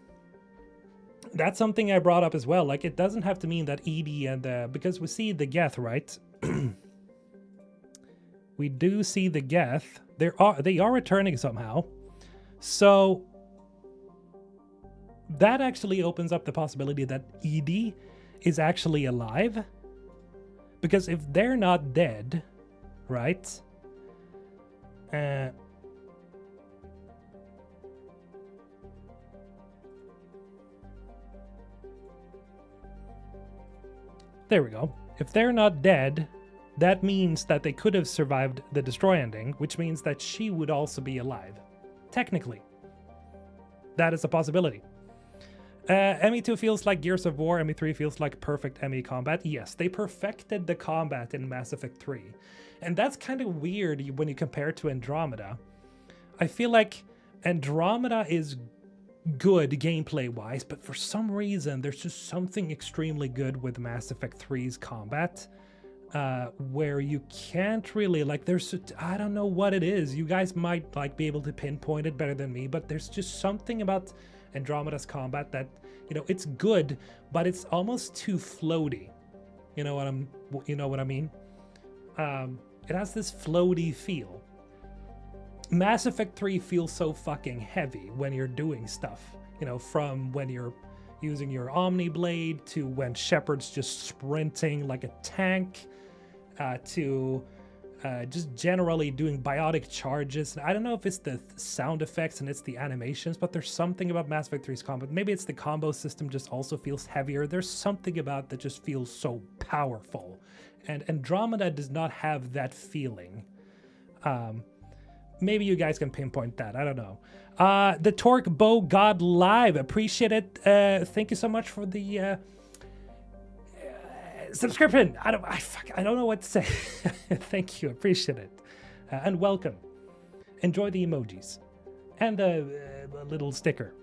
That's something I brought up as well. Like, it doesn't have to mean that ED and... because we see the Geth, right? We do see the Geth. They are returning somehow. So that actually opens up the possibility that ED is actually alive. Because if they're not dead, right? Uh, there we go. If they're not dead, that means that they could have survived the destroy ending, which means that she would also be alive. Technically. That is a possibility. ME2 feels like Gears of War. ME3 feels like perfect ME combat. Yes, they perfected the combat in Mass Effect 3. And that's kind of weird when you compare it to Andromeda. I feel like Andromeda is good gameplay-wise, but for some reason, there's just something extremely good with Mass Effect 3's combat. Where you can't really, like, I don't know what it is. You guys might, like, be able to pinpoint it better than me, but there's just something about Andromeda's combat that, you know, it's good, but it's almost too floaty. You know what I mean? It has this floaty feel. Mass Effect 3 feels so fucking heavy when you're doing stuff. You know, from when you're using your Omni Blade to when Shepard's just sprinting like a tank, to just generally doing biotic charges. I don't know if it's the sound effects and it's the animations, but there's something about Mass Effect 3's combat. Maybe it's the combo system just also feels heavier. There's something about that just feels so powerful. And Andromeda does not have that feeling. Maybe you guys can pinpoint that. I don't know. The Torque Bow God Live. Appreciate it. Thank you so much for the subscription. I don't know what to say. Thank you. Appreciate it. And welcome. Enjoy the emojis. And a little sticker.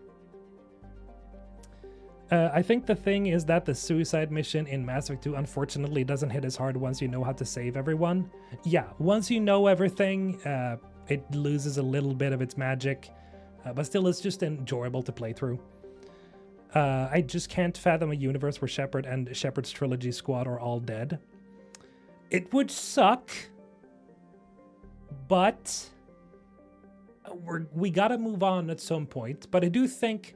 I think the thing is that the suicide mission in Mass Effect 2 unfortunately doesn't hit as hard once you know how to save everyone. Yeah, once you know everything, it loses a little bit of its magic, but still it's just enjoyable to play through. I just can't fathom a universe where Shepard and Shepard's trilogy squad are all dead. It would suck, but we gotta move on at some point. But I do think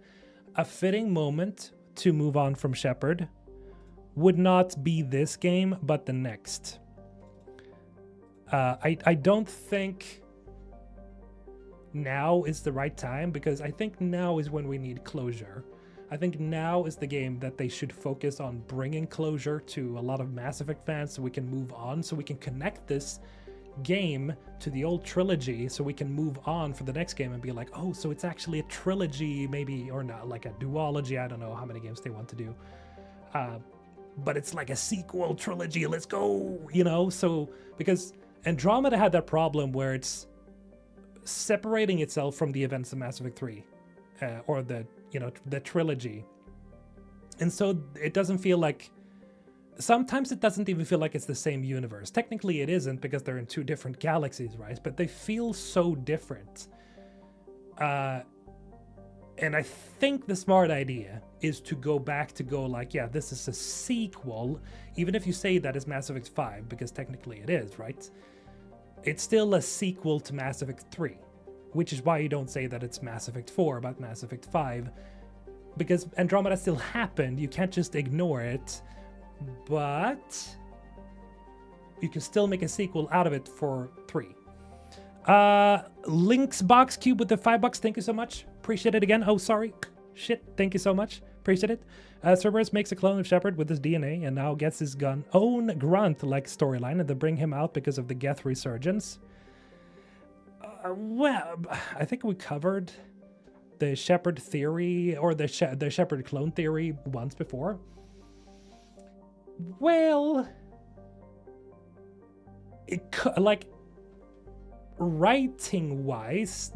a fitting moment to move on from Shepard would not be this game, but the next. I don't think now is the right time, because I think now is when we need closure. I think now is the game that they should focus on bringing closure to a lot of Mass Effect fans so we can move on, so we can connect this game to the old trilogy, so we can move on for the next game and be like, oh, so it's actually a trilogy, maybe, or not, like a duology. I don't know how many games they want to do. But it's like a sequel trilogy. Let's go, you know? So, because Andromeda had that problem where it's separating itself from the events of Mass Effect 3, or the trilogy. And so it doesn't feel like, sometimes it doesn't even feel like it's the same universe. Technically it isn't, because they're in two different galaxies, right? But they feel so different. And I think the smart idea is to go back to go like, yeah, this is a sequel, even if you say that is Mass Effect 5, because technically it is, right? It's still a sequel to Mass Effect 3. Which is why you don't say that it's Mass Effect 4 about Mass Effect 5. Because Andromeda still happened, you can't just ignore it. But you can still make a sequel out of it for 3. Link's Box Cube with the $5, thank you so much. Appreciate it again. Oh, sorry. Shit, thank you so much. Appreciate it. Cerberus makes a clone of Shepard with his DNA and now gets his own grunt-like storyline, and they bring him out because of the Geth resurgence. Well, I think we covered the Shepard theory, or the Shepard clone theory once before. Well, like, writing-wise,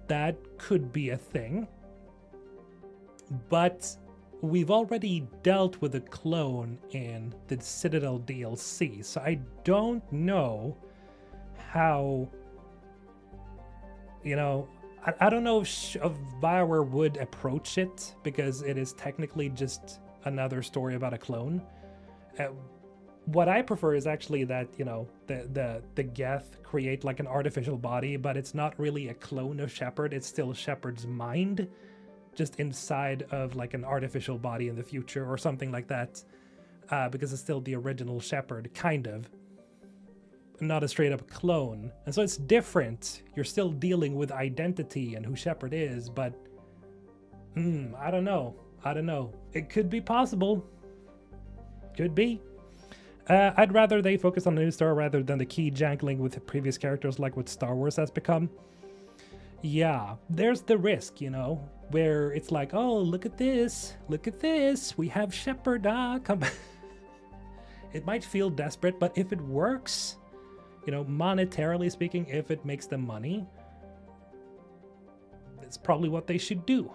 that could be a thing. But we've already dealt with a clone in the Citadel DLC, so I don't know how... I don't know if BioWare would approach it, because it is technically just another story about a clone. What I prefer is actually that, the Geth create like an artificial body, but it's not really a clone of Shepard. It's still Shepard's mind, just inside of like an artificial body in the future or something like that, because it's still the original Shepard, kind of. not a straight up clone. And so it's different. You're still dealing with identity and who Shepard is, but I don't know. It could be possible. Could be. I'd rather they focus on the new story rather than the key jangling with the previous characters like what Star Wars has become. Yeah, there's the risk, you know, where it's like, oh, look at this, we have Shepard, come. It might feel desperate, but if it works, you know, monetarily speaking, if it makes them money, it's probably what they should do.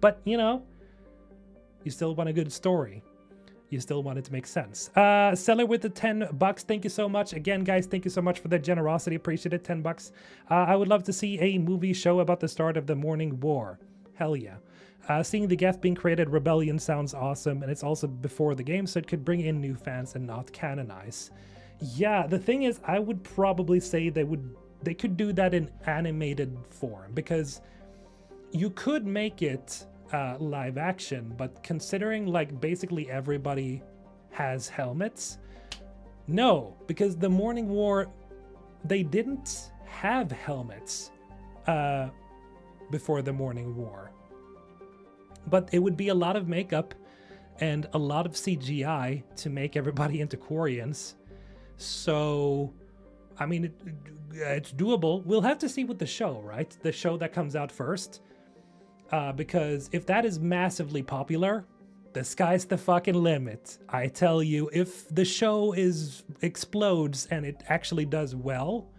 But, you know, you still want a good story. You still want it to make sense. Seller with the $10. Thank you so much. Again, guys, thank you so much for the generosity. Appreciate it. $10. I would love to see a movie show about the start of the Morning War. Hell yeah. Seeing the Geth being created, Rebellion sounds awesome, and it's also before the game, so it could bring in new fans and not canonize. Yeah, the thing is, I would probably say they could do that in animated form, because you could make it live action, but considering like basically everybody has helmets, no, because the Morning War, they didn't have helmets before the Morning War, but it would be a lot of makeup and a lot of CGI to make everybody into Quarians. So I mean, it's doable. We'll have to see with the show, right? The show that comes out first. Because if that is massively popular, the sky's the fucking limit. I tell you, if the show explodes and it actually does well,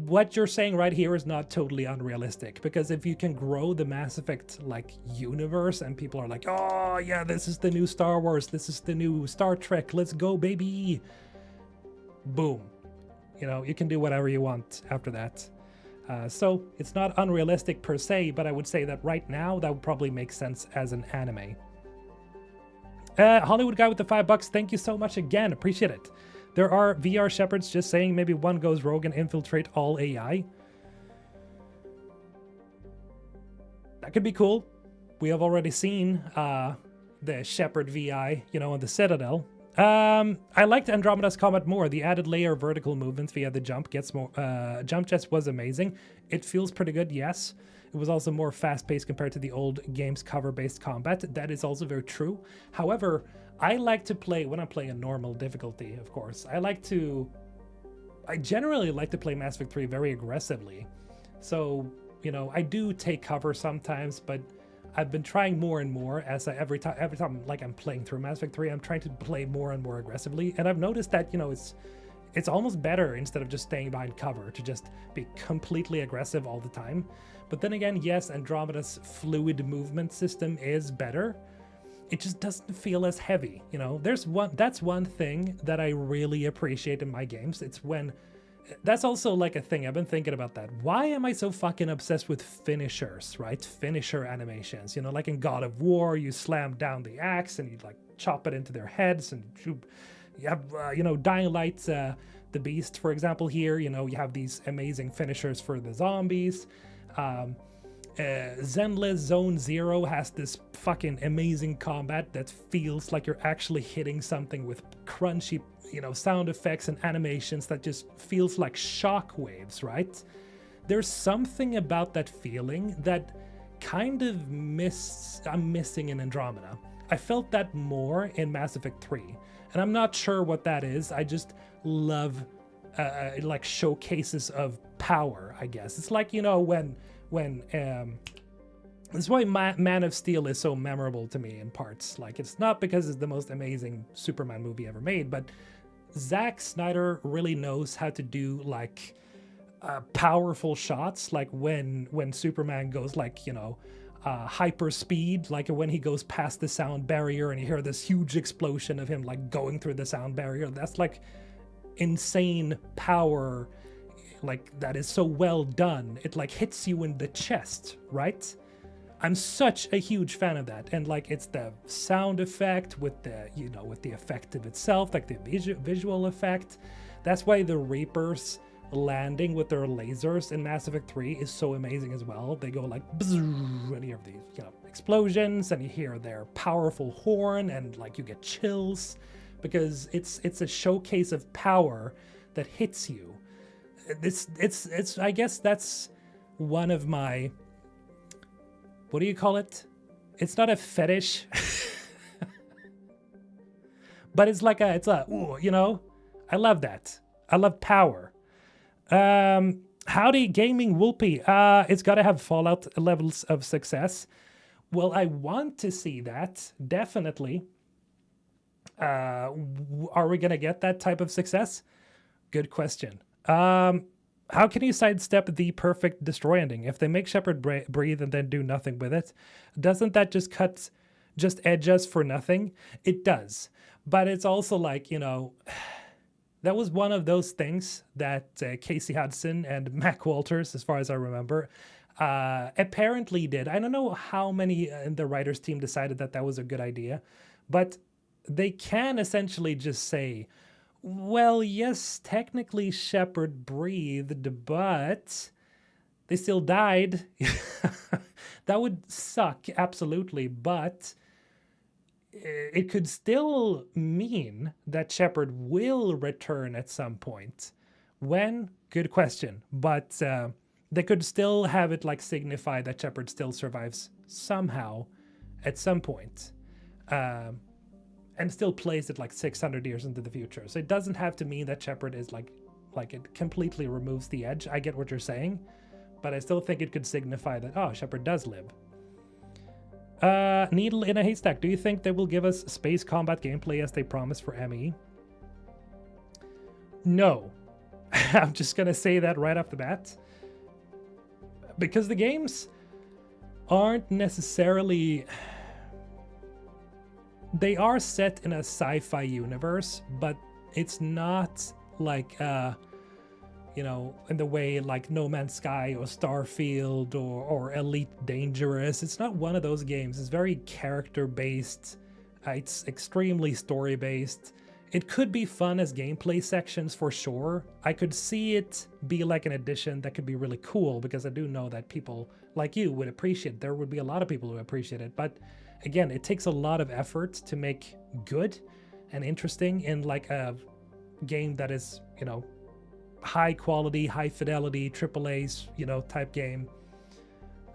what you're saying right here is not totally unrealistic. Because if you can grow the Mass Effect like universe and people are like, oh yeah, this is the new Star Wars, this is the new Star Trek, let's go baby. Boom. You know, you can do whatever you want after that. So it's not unrealistic per se, but I would say that right now that would probably make sense as an anime. Hollywood guy with the $5, thank you so much again, appreciate it. There are VR Shepards, just saying, maybe one goes rogue and infiltrate all AI. That could be cool. We have already seen the Shepard VI, you know, on the Citadel. I liked Andromeda's combat more. The added layer of vertical movements via the jump jets was amazing. It feels pretty good, yes. It was also more fast-paced compared to the old game's cover-based combat. That is also very true. However, I like to play, when I'm playing a normal difficulty, of course, I generally like to play Mass Effect 3 very aggressively. So, you know, I do take cover sometimes, but I've been trying more and more as every time like I'm playing through Mass Effect 3, I'm trying to play more and more aggressively, and I've noticed that, you know, it's almost better instead of just staying behind cover to just be completely aggressive all the time. But then again, yes, Andromeda's fluid movement system is better. It just doesn't feel as heavy, you know. That's one thing that I really appreciate in my games. That's also like a thing. I've been thinking about that. Why am I so fucking obsessed with finishers, right? Finisher animations. You know, like in God of War, you slam down the axe and you like chop it into their heads, and you have, you know, Dying Light, the Beast, for example, here, you know, you have these amazing finishers for the zombies. Zenless Zone Zero has this fucking amazing combat that feels like you're actually hitting something with crunchy, you know, sound effects and animations that just feels like shockwaves, right? There's something about that feeling that kind of I'm missing in Andromeda. I felt that more in Mass Effect 3, and I'm not sure what that is. I just love like showcases of power, I guess. It's like, you know, when that's why Man of Steel is so memorable to me in parts. Like, it's not because it's the most amazing Superman movie ever made, but Zack Snyder really knows how to do like powerful shots, like when Superman goes like, you know, hyper speed, like when he goes past the sound barrier and you hear this huge explosion of him like going through the sound barrier. That's like insane power, like that is so well done. It like hits you in the chest, right? I'm such a huge fan of that. And like, it's the sound effect with the, you know, with the effect of itself, like the visual effect. That's why the Reapers landing with their lasers in Mass Effect 3 is so amazing as well. They go like, and you have these, you know, explosions, and you hear their powerful horn, and like you get chills. because it's a showcase of power that hits you. It's I guess that's one of my, what do you call it? It's not a fetish, but it's like ooh, you know, I love that. I love power. Howdy Gaming Whoopie. It's got to have Fallout levels of success. Well, I want to see that, definitely. Are we going to get that type of success? Good question. How can you sidestep the perfect destroy ending? If they make Shepard breathe and then do nothing with it, doesn't that just edge us for nothing? It does. But it's also like, you know, that was one of those things that Casey Hudson and Mac Walters, as far as I remember, apparently did. I don't know how many in the writers team decided that that was a good idea, but they can essentially just say, well, yes, technically Shepard breathed, but they still died. That would suck, absolutely, but it could still mean that Shepard will return at some point. When? Good question. But they could still have it like signify that Shepard still survives somehow at some point. And still plays it like 600 years into the future. So it doesn't have to mean that Shepard is like it completely removes the edge. I get what you're saying, but I still think it could signify that, oh, Shepard does live. Needle in a haystack. Do you think they will give us space combat gameplay as they promised for ME? No. I'm just gonna say that right off the bat. Because the games aren't necessarily... They are set in a sci-fi universe, but it's not like, you know, in the way like No Man's Sky or Starfield or Elite Dangerous. It's not one of those games. It's very character-based. It's extremely story-based. It could be fun as gameplay sections for sure. I could see it be like an addition that could be really cool, because I do know that people like you would appreciate it. There would be a lot of people who appreciate it, but again, it takes a lot of effort to make good and interesting in like a game that is, you know, high quality, high fidelity, AAA, you know, type game.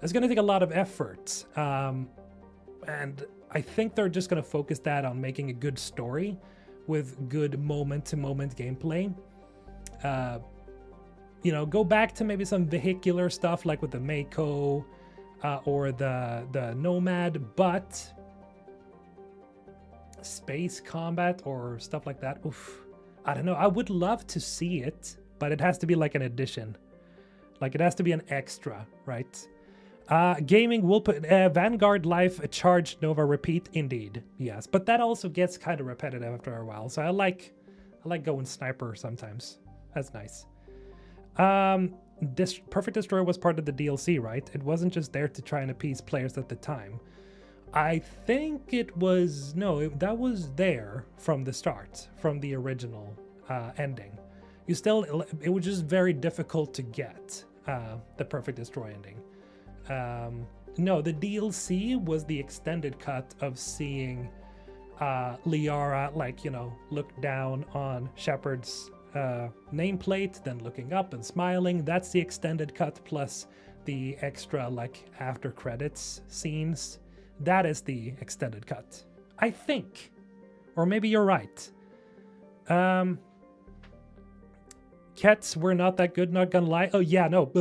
It's going to take a lot of effort. And I think they're just going to focus that on making a good story with good moment-to-moment gameplay. You know, go back to maybe some vehicular stuff like with the Mako, or the Nomad, but space combat or stuff like that, oof, I don't know. I would love to see it, but it has to be like an addition. Like it has to be an extra, right? Gaming will put Vanguard Life Charge Nova Repeat, indeed, yes, but that also gets kind of repetitive after a while. So I like going sniper sometimes. That's nice. Perfect Destroyer was part of the DLC, right? It wasn't just there to try and appease players at the time. I think it was... No, that was there from the start, from the original ending. You still... It was just very difficult to get the Perfect Destroy ending. No, the DLC was the extended cut of seeing Liara, like, you know, look down on Shepard's nameplate, then looking up and smiling. That's the extended cut, plus the extra like after credits scenes. That is the extended cut, I think, or maybe you're right. Kets were not that good, not gonna lie. Oh yeah, no,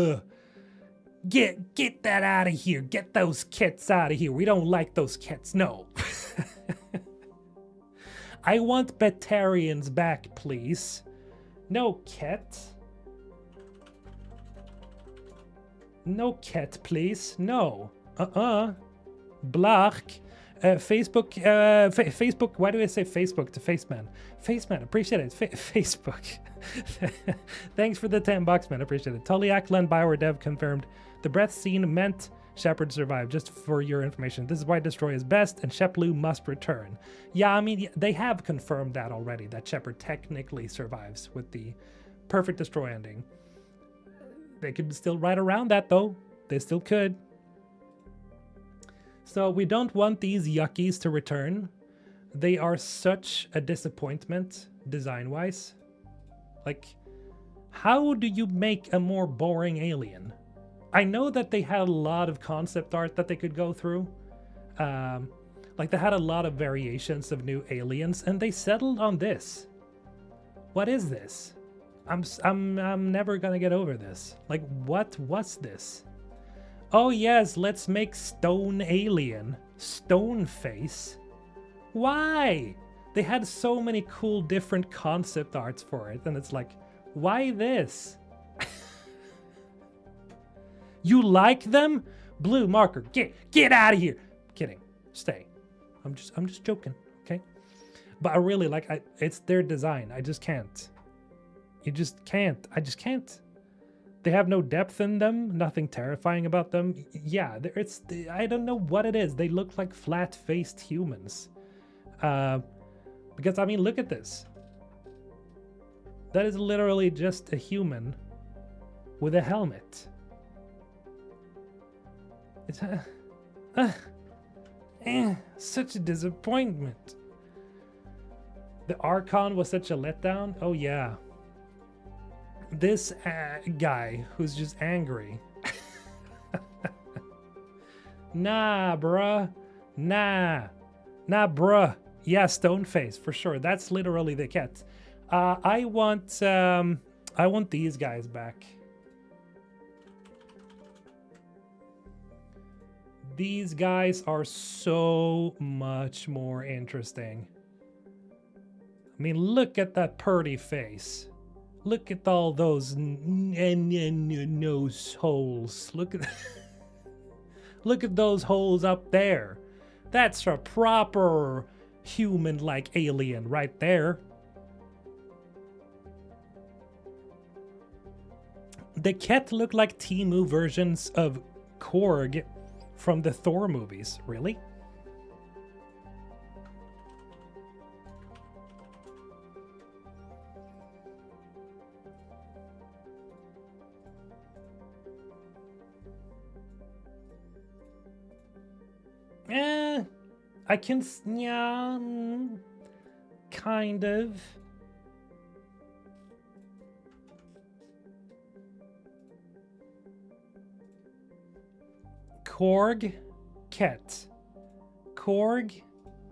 get that out of here. Get those kits out of here. We don't like those kits. No. I want Batarians back, please. No cat. No cat, please. No. Blach. Facebook. Facebook. Why do I say Facebook to Faceman? Faceman, appreciate it. Facebook. Thanks for the $10, man. Appreciate it. Tully Ackland, Bioware dev, confirmed the breath scene meant Shepard survived. Just for your information, this is why Destroy is best and Sheplu must return. Yeah, I mean, they have confirmed that already, that Shepard technically survives with the Perfect Destroy ending. They could still ride around that, though. They still could. So we don't want these yuckies to return. they are such a disappointment design-wise. Like, how do you make a more boring alien? I know that they had a lot of concept art that they could go through. Like, they had a lot of variations of new aliens, and they settled on this. What is this? I'm never gonna get over this. Like, what was this? Oh yes, let's make stone alien. Stone face? Why? They had so many cool different concept arts for it, and it's like, why this? You like them? Blue marker, get out of here. Kidding. Stay. I'm just joking, okay? But I really like it's their design. I just can't. You just can't. I just can't. They have no depth in them, nothing terrifying about them. Yeah, I don't know what it is. They look like flat-faced humans. Because, I mean, look at this. That is literally just a human with a helmet. It's such a disappointment. The Archon was such a letdown. Oh, yeah. This guy who's just angry. Nah, bruh. Nah, bruh. Yeah, Stoneface, for sure. That's literally the cat. I want these guys back. These guys are so much more interesting. I mean, look at that purty face. Look at all those nose holes. Look at look at those holes up there. That's a proper human-like alien right there. The cat look like Temu versions of Korg from the Thor movies. Really? I can, yeah, kind of. Korg, cat. Korg,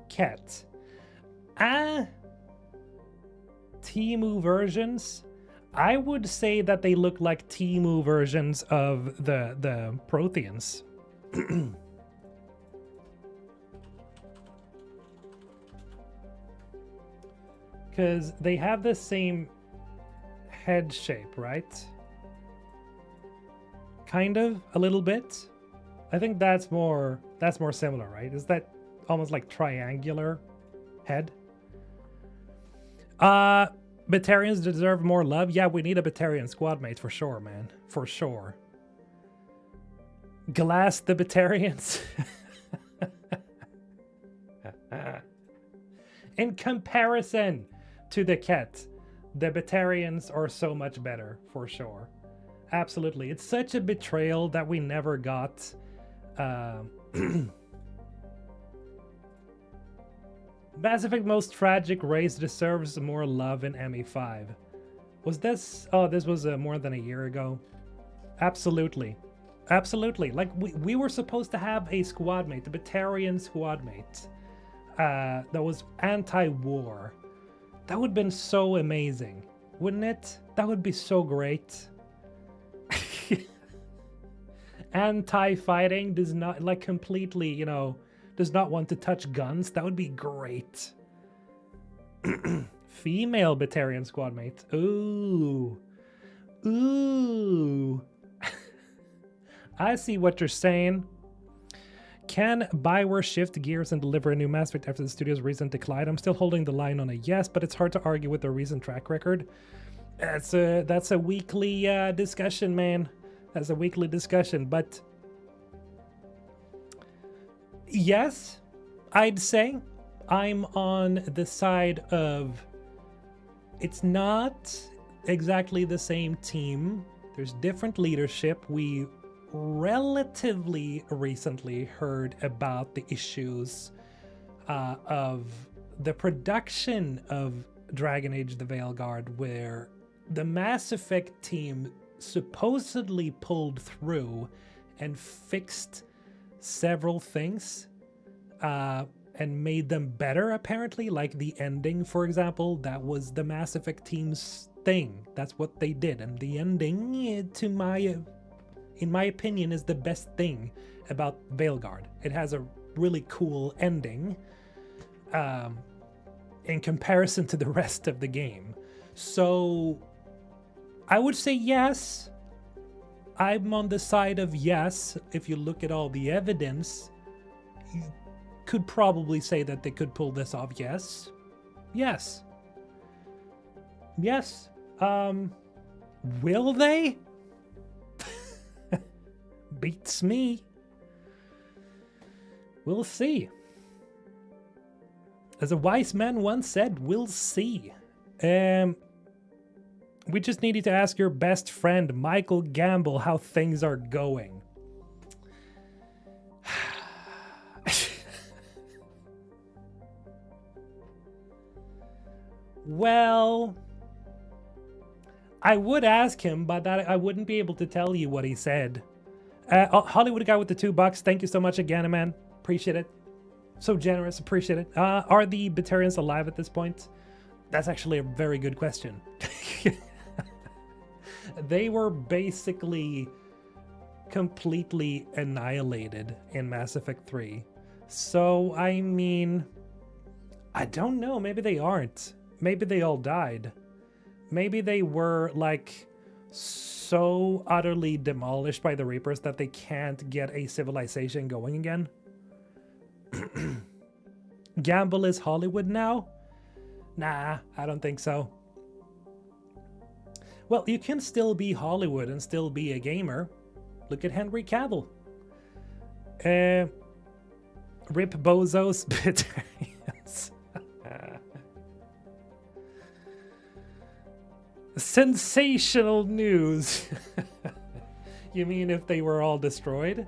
cat. Temu versions. I would say that they look like Temu versions of the Protheans. Because they have the same head shape, right? Kind of, a little bit. I think that's more similar, right? Is that almost like triangular head? Batarians deserve more love. Yeah, we need a Batarian squad mate for sure, man. For sure. Glass the Batarians. In comparison to the cat, the Batarians are so much better, for sure. Absolutely. It's such a betrayal that we never got. Mass Effect Most Tragic Race deserves more love in ME5. Was this... Oh, this was more than a year ago. Absolutely. Absolutely. Like, we were supposed to have a squad mate, the Batarian squad mate. That was anti-war. That would have been so amazing, wouldn't it? That would be so great. Anti-fighting does not, like, completely, you know, does not want to touch guns. That would be great. Female Batarian squad mate. Ooh. Ooh. I see what you're saying. Can Bioware shift gears and deliver a new Mass Effect after the studio's recent decline? I'm still holding the line on a yes, but it's hard to argue with their recent track record. That's a weekly discussion, man. That's a weekly discussion, but yes, I'd say I'm on the side of it's not exactly the same team. There's different leadership. We relatively recently heard about the issues of the production of Dragon Age the Veilguard, where the Mass Effect team supposedly pulled through and fixed several things and made them better, apparently, like the ending, for example. That was the Mass Effect team's thing. That's what they did, and the ending, in my opinion, is the best thing about Veilguard. It has a really cool ending in comparison to the rest of the game. So I would say yes. I'm on the side of yes. If you look at all the evidence, you could probably say that they could pull this off. Yes. Yes. Yes. Will they? Beats me. We'll see. As a wise man once said, we'll see. We just needed to ask your best friend, Michael Gamble, how things are going. Well, I would ask him, but I wouldn't be able to tell you what he said. Hollywood guy with the $2, thank you so much again, man. Appreciate it. So generous, appreciate it. Are the Batarians alive at this point? That's actually a very good question. They were basically completely annihilated in Mass Effect 3. So, I mean, I don't know. Maybe they aren't. Maybe they all died. Maybe they were, like, so utterly demolished by the Reapers that they can't get a civilization going again. Gamble is Hollywood now? Nah, I don't think so. Well, you can still be Hollywood and still be a gamer. Look at Henry Cavill. Rip bozos, Batarians. Sensational news. You mean if they were all destroyed?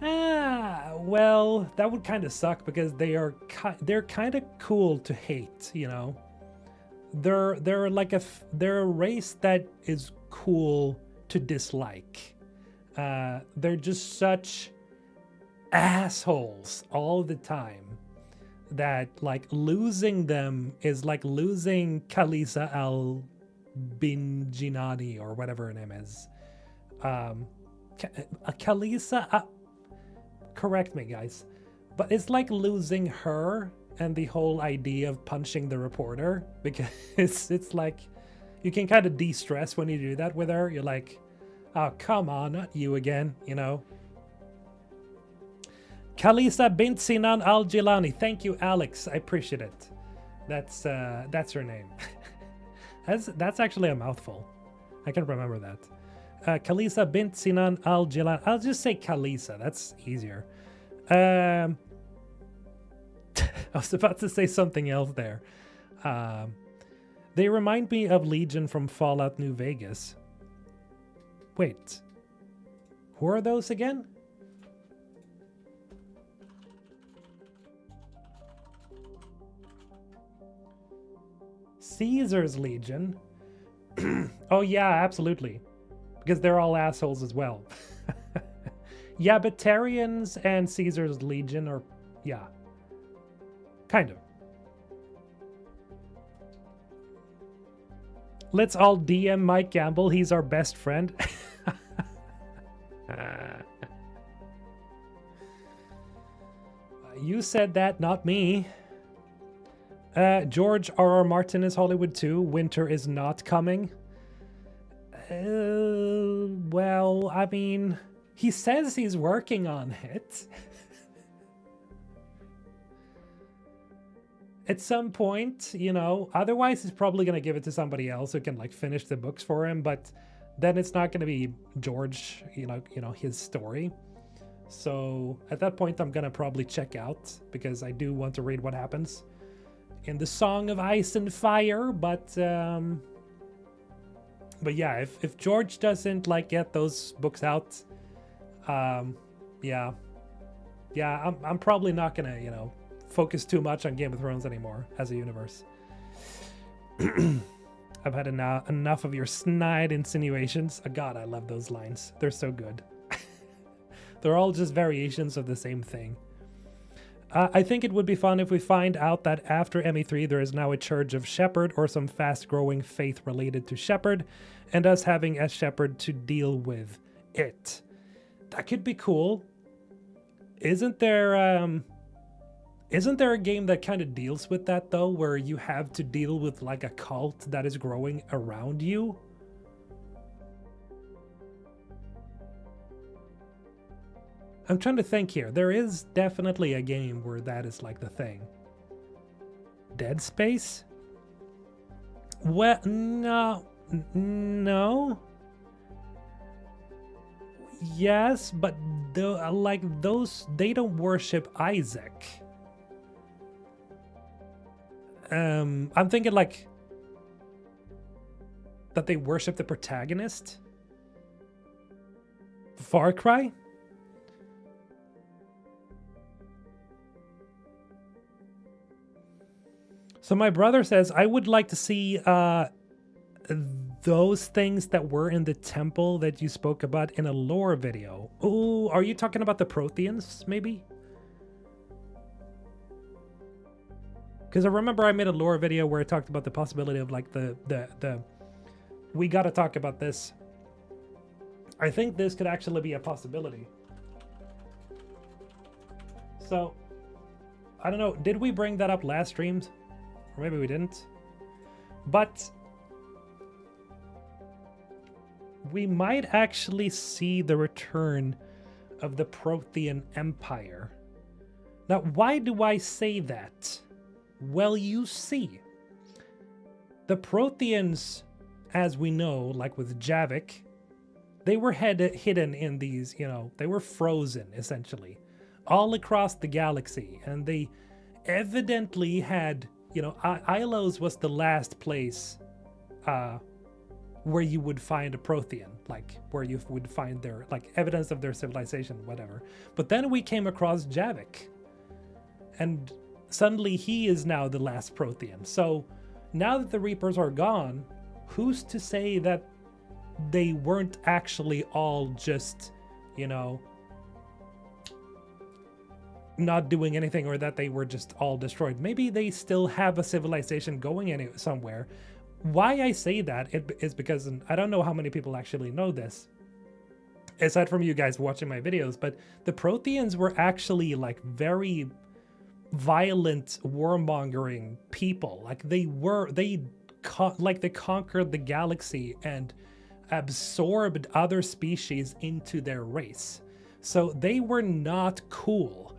Well, that would kind of suck because they're kind of cool to hate, you know. They're like they're a race that is cool to dislike. They're just such assholes all the time that like losing them is like losing Kalisa al-Binginani or whatever her name is. Kalisa, correct me guys, but it's like losing her and the whole idea of punching the reporter, because it's like you can kind of de-stress when you do that with her. You're like, oh come on, not you again, you know. Kalisa bint Sinan al-Jilani. Thank you, Alex. I appreciate it. That's her name. that's actually a mouthful. I can remember that. Kalisa bint Sinan al-Jilani. I'll just say Kalisa. That's easier. I was about to say something else there. They remind me of Legion from Fallout New Vegas. Wait. Who are those again? Caesar's Legion. Oh yeah, absolutely. Because they're all assholes as well. Yeah, Batarians and Caesar's Legion are, yeah. Kind of. Let's all DM Mike Gamble. He's our best friend. You said that, not me. George R.R. Martin is Hollywood too. Winter is not coming. Well, I mean, he says he's working on it. At some point, you know, otherwise he's probably going to give it to somebody else who can like finish the books for him, but then it's not going to be George, you know, his story. So at that point, I'm going to probably check out because I do want to read what happens in the Song of Ice and Fire, but yeah, if George doesn't like get those books out, yeah, I'm probably not gonna, you know, focus too much on Game of Thrones anymore as a universe. I've had enough of your snide insinuations. Oh, God, I love those lines. They're so good. They're all just variations of the same thing. I think it would be fun if we find out that after ME3 there is now a Church of Shepherd or some fast-growing faith related to Shepherd, and us having a Shepherd to deal with it. That could be cool. Isn't there a game that kind of deals with that though, where you have to deal with like a cult that is growing around you? I'm trying to think here. There is definitely a game where that is like the thing. Dead Space? Well, no. Yes, but like those, they don't worship Isaac. I'm thinking like that they worship the protagonist. Far Cry? So my brother says, I would like to see those things that were in the temple that you spoke about in a lore video. Oh, are you talking about the Protheans, maybe? Because I remember I made a lore video where I talked about the possibility of like the we gotta talk about this. I think this could actually be a possibility. So, I don't know, did we bring that up last streams? Or maybe we didn't. But we might actually see the return of the Prothean Empire. Now, why do I say that? Well, you see, the Protheans, as we know, like with Javik, they were hidden in these, you know, they were frozen, essentially, all across the galaxy. And they evidently had, you know, Ilos was the last place where you would find a Prothean, like where you would find their, like, evidence of their civilization, whatever. But then we came across Javik, and suddenly he is now the last Prothean. So now that the Reapers are gone, who's to say that they weren't actually all just, you know, not doing anything, or that they were just all destroyed? Maybe they still have a civilization going somewhere. Why I say that is because, and I don't know how many people actually know this, aside from you guys watching my videos, but the Protheans were actually like very violent warmongering people. Like they conquered the galaxy and absorbed other species into their race. So they were not cool.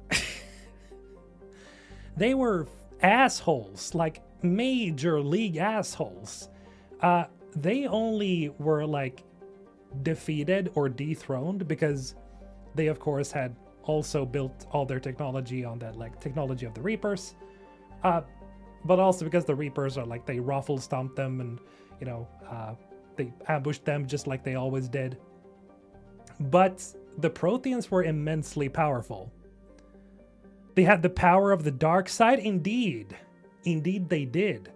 They were assholes, like major league assholes. They only were like defeated or dethroned because they of course had also built all their technology on that, like, technology of the Reapers, but also because the Reapers are like, they ruffle stomped them, and you know, they ambushed them just like they always did. But the Protheans were immensely powerful. They had the power of the dark side. Indeed they did.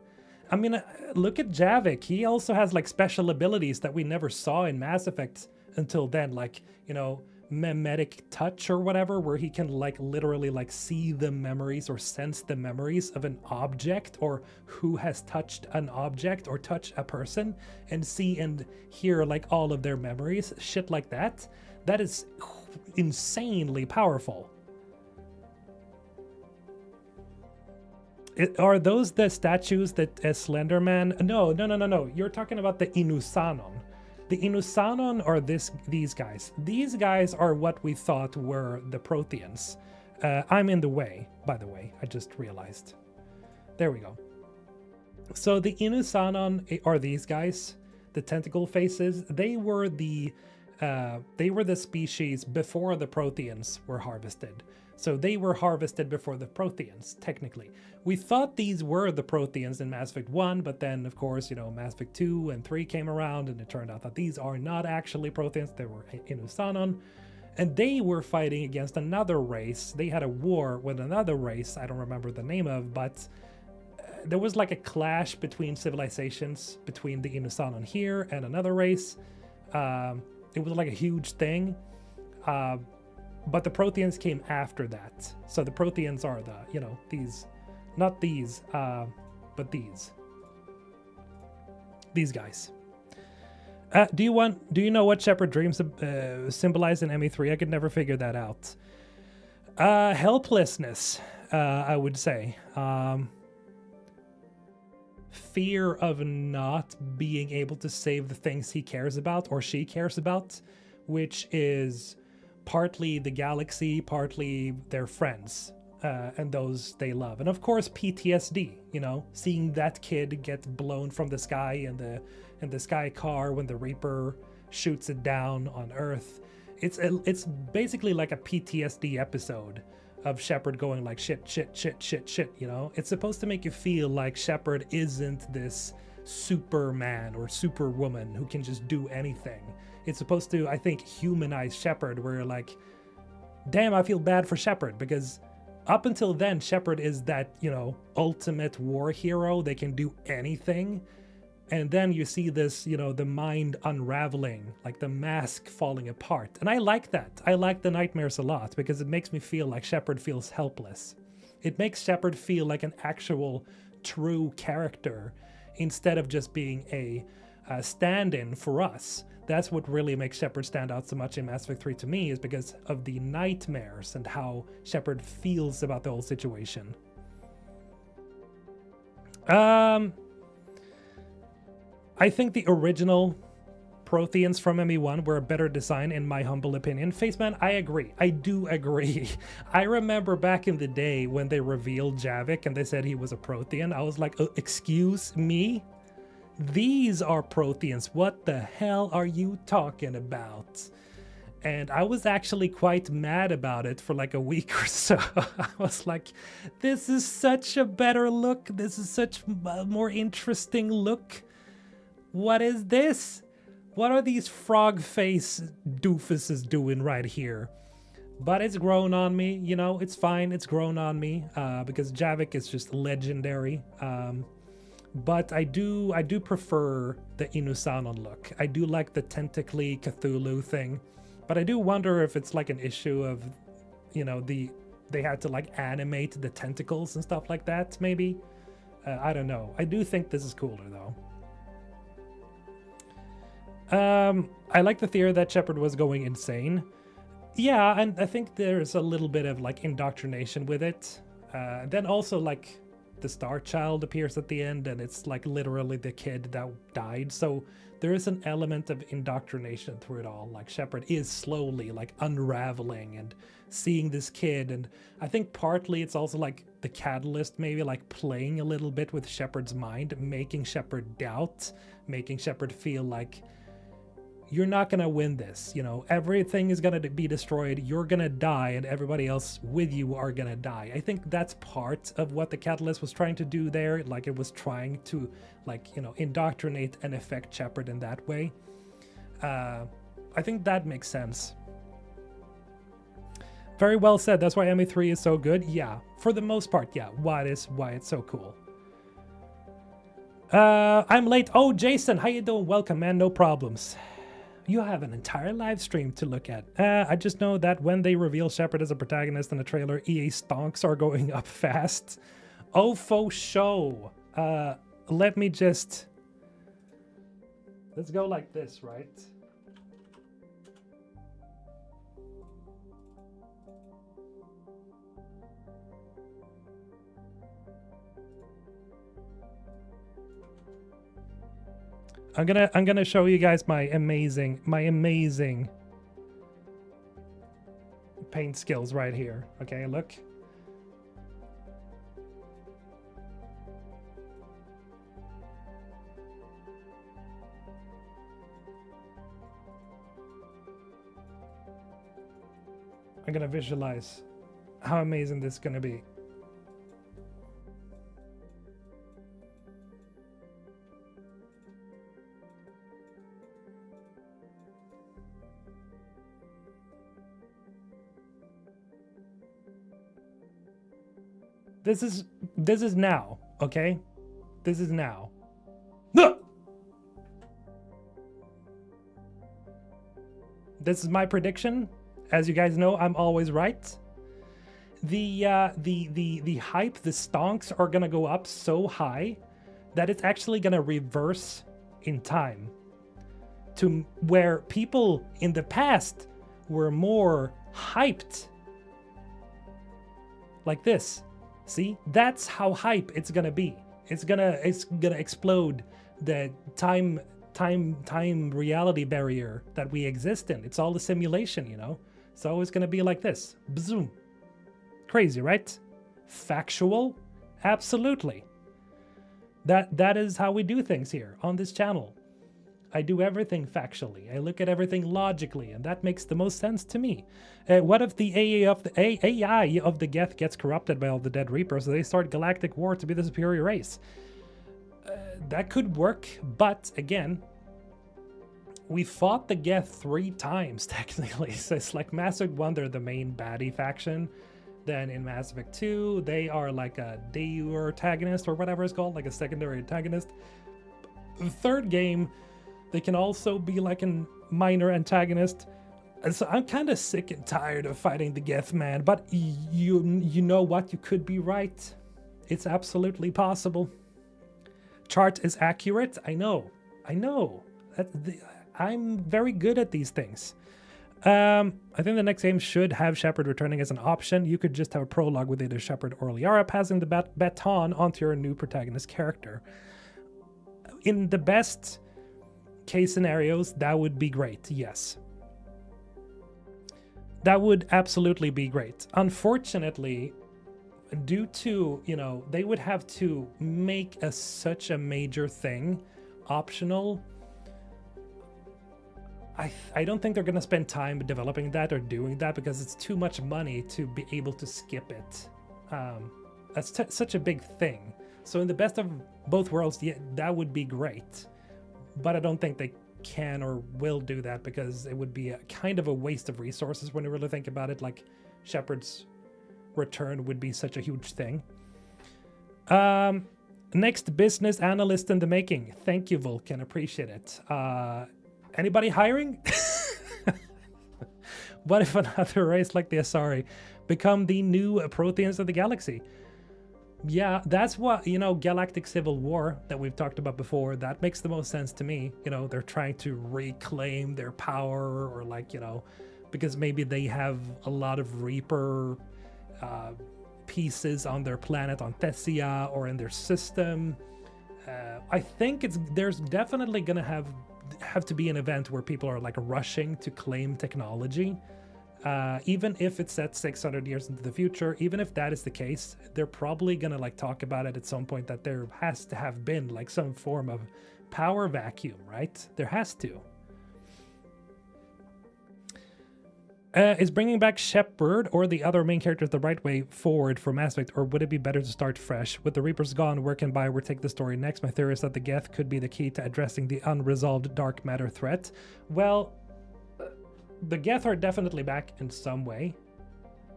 I mean, look at Javik. He also has like special abilities that we never saw in Mass Effect until then, like, you know, memetic touch or whatever, where he can like literally like see the memories or sense the memories of an object, or who has touched an object or touch a person, and see and hear like all of their memories, shit like that. That is insanely powerful. Are those the statues that Slenderman? No. You're talking about the Inusanon. The Inusanon are these guys. These guys are what we thought were the Protheans. I'm in the way, by the way. I just realized. There we go. So the Inusanon are these guys, the tentacle faces. They were the species before the Protheans were harvested. So they were harvested before the Protheans, technically. We thought these were the Protheans in Mass Effect 1, but then, of course, you know, Mass Effect 2 and 3 came around, and it turned out that these are not actually Protheans, they were Inusanon. And they were fighting against another race. They had a war with another race I don't remember the name of, but there was like a clash between civilizations between the Inusanon here and another race. It was like a huge thing. But the Protheans came after that. So the Protheans are the, you know, these, not these, but these guys. Do you know what Shepherd dreams symbolize in ME3? I could never figure that out. Helplessness, I would say. Fear of not being able to save the things he cares about or she cares about, which is partly the galaxy, partly their friends, and those they love. And of course PTSD, you know, seeing that kid get blown from the sky in the sky car when the Reaper shoots it down on Earth. It's basically like a PTSD episode of Shepard going like shit, you know? It's supposed to make you feel like Shepard isn't this Superman or Superwoman who can just do anything. It's supposed to, I think, humanize Shepard, where you're like, damn, I feel bad for Shepard, because up until then, Shepard is that, you know, ultimate war hero. They can do anything. And then you see this, you know, the mind unraveling, like the mask falling apart. And I like that. I like the nightmares a lot, because it makes me feel like Shepard feels helpless. It makes Shepard feel like an actual true character instead of just being a stand-in for us. That's what really makes Shepard stand out so much in Mass Effect 3 to me, is because of the nightmares and how Shepard feels about the whole situation. I think the original Protheans from ME1 were a better design, in my humble opinion. Faceman, I agree. I do agree. I remember back in the day when they revealed Javik and they said he was a Prothean, I was like, excuse me? These are Protheans. What the hell are you talking about? And I was actually quite mad about it for like a week or so. I was like, this is such a better look. This is such a more interesting look. What is this? What are these frog face doofuses doing right here? But it's grown on me, you know, it's fine. It's grown on me because Javik is just legendary. But I do prefer the Inusanon look. I do like the tentacly Cthulhu thing. But I do wonder if it's like an issue of, you know, they had to like animate the tentacles and stuff like that, maybe. I don't know. I do think this is cooler though. I like the theory that Shepard was going insane. Yeah, and I think there's a little bit of like indoctrination with it. Then also like the Star Child appears at the end, and it's like literally the kid that died. So there is an element of indoctrination through it all. Like Shepard is slowly like unraveling and seeing this kid. And I think partly it's also like the catalyst maybe like playing a little bit with Shepard's mind, making Shepard doubt, making Shepard feel like, you're not gonna win this, you know, everything is gonna be destroyed, you're gonna die, and everybody else with you are gonna die. I think that's part of what the Catalyst was trying to do there, like it was trying to, like, you know, indoctrinate and affect Shepard in that way. I think that makes sense. Very well said, that's why ME3 is so good. Yeah, for the most part, yeah, why it's so cool. I'm late. Oh, Jason, how you doing? Welcome, man, no problems. You have an entire live stream to look at. I just know that when they reveal Shepard as a protagonist in the trailer, EA stonks are going up fast. Oh, faux show. Let me just... Let's go like this, right? I'm gonna show you guys my amazing paint skills right here. Okay, look. I'm gonna visualize how amazing this is gonna be. This is now, okay? This is now. No! This is my prediction. As you guys know, I'm always right. The hype, the stonks are gonna go up so high that it's actually gonna reverse in time to where people in the past were more hyped. Like this. See? That's how hype it's gonna be. It's gonna explode the time reality barrier that we exist in. It's all a simulation, you know? So it's gonna be like this. Boom. Crazy, right? Factual? Absolutely. That is how we do things here on this channel. I do everything factually. I look at everything logically, and that makes the most sense to me. What if the AI of the Geth gets corrupted by all the dead Reapers, so they start galactic war to be the superior race? That could work, but again, we fought the Geth 3 times technically. So it's like Mass Effect 1, they're the main baddie faction. Then in Mass Effect 2, they are like a antagonist or whatever it's called, like a secondary antagonist. The third game, they can also be like a minor antagonist. And so I'm kind of sick and tired of fighting the Geth, man. But you know what? You could be right. It's absolutely possible. Chart is accurate. I know. I'm very good at these things. I think the next game should have Shepard returning as an option. You could just have a prologue with either Shepard or Liara passing the baton onto your new protagonist character. In the best case scenarios, that would be great, yes. That would absolutely be great. Unfortunately, due to, you know, they would have to make such a major thing optional. I don't think they're going to spend time developing that or doing that because it's too much money to be able to skip it. That's such a big thing. So in the best of both worlds, yeah, that would be great. But I don't think they can or will do that because it would be a kind of a waste of resources when you really think about it. Like Shepard's return would be such a huge thing. Next business analyst in the making. Thank you, Vulcan. Appreciate it. Anybody hiring? What if another race like the Asari become the new Protheans of the galaxy? Yeah, that's what, you know, Galactic Civil War that we've talked about before, that makes the most sense to me. You know, they're trying to reclaim their power, or like, you know, because maybe they have a lot of Reaper pieces on their planet on Thessia or in their system. I think there's definitely gonna have to be an event where people are like rushing to claim technology. Even if it's set 600 years into the future, even if that is the case, they're probably gonna like talk about it at some point that there has to have been like some form of power vacuum, right? There has to. Is bringing back Shepard or the other main characters the right way forward for Mass Effect, or would it be better to start fresh? With the Reapers gone, where can Bioware take the story next? My theory is that the Geth could be the key to addressing the unresolved dark matter threat. Well, the Geth are definitely back in some way,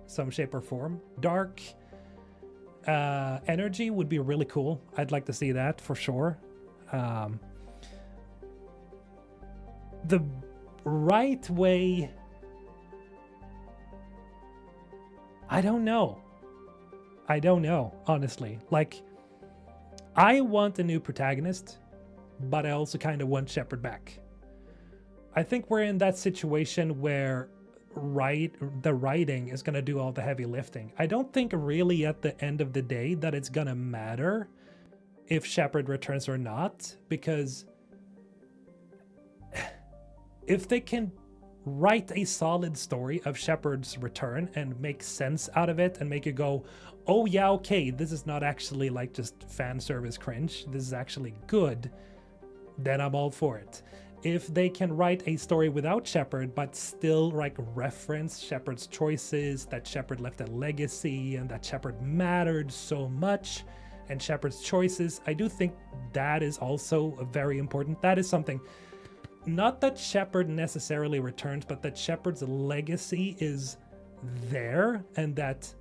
some shape or form. Dark energy would be really cool. I'd like to see that for sure. The right way, I don't know, honestly. Like, I want a new protagonist, but I also kind of want Shepard back. I think we're in that situation where the writing is going to do all the heavy lifting. I don't think really at the end of the day that it's going to matter if Shepard returns or not, because if they can write a solid story of Shepard's return and make sense out of it and make you go, oh yeah, okay, this is not actually like just fan service cringe, this is actually good, then I'm all for it. If they can write a story without Shepard but still like reference Shepard's choices, that Shepard left a legacy and that Shepard mattered so much, and Shepard's choices, I do think that is also very important. That is something, not that Shepard necessarily returns, but that Shepard's legacy is there, and that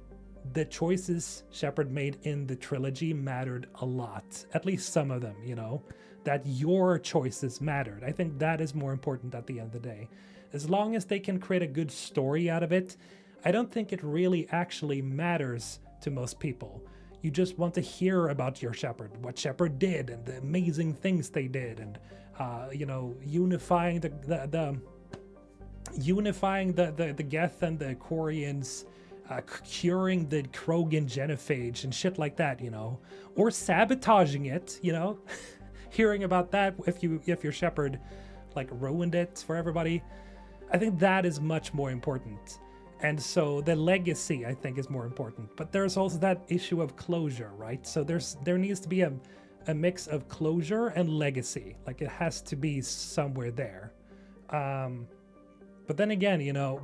the choices Shepard made in the trilogy mattered a lot. At least some of them, you know, that your choices mattered. I think that is more important at the end of the day. As long as they can create a good story out of it, I don't think it really actually matters to most people. You just want to hear about your Shepard, what Shepard did, and the amazing things they did, and you know, unifying the Geth and the Quarians, curing the Krogan genophage and shit like that, you know, or sabotaging it, you know, hearing about that if your Shepard like ruined it for everybody. I think that is much more important. And so the legacy, I think, is more important. But there's also that issue of closure, right? So there needs to be a mix of closure and legacy. Like, it has to be somewhere there. But then again, you know,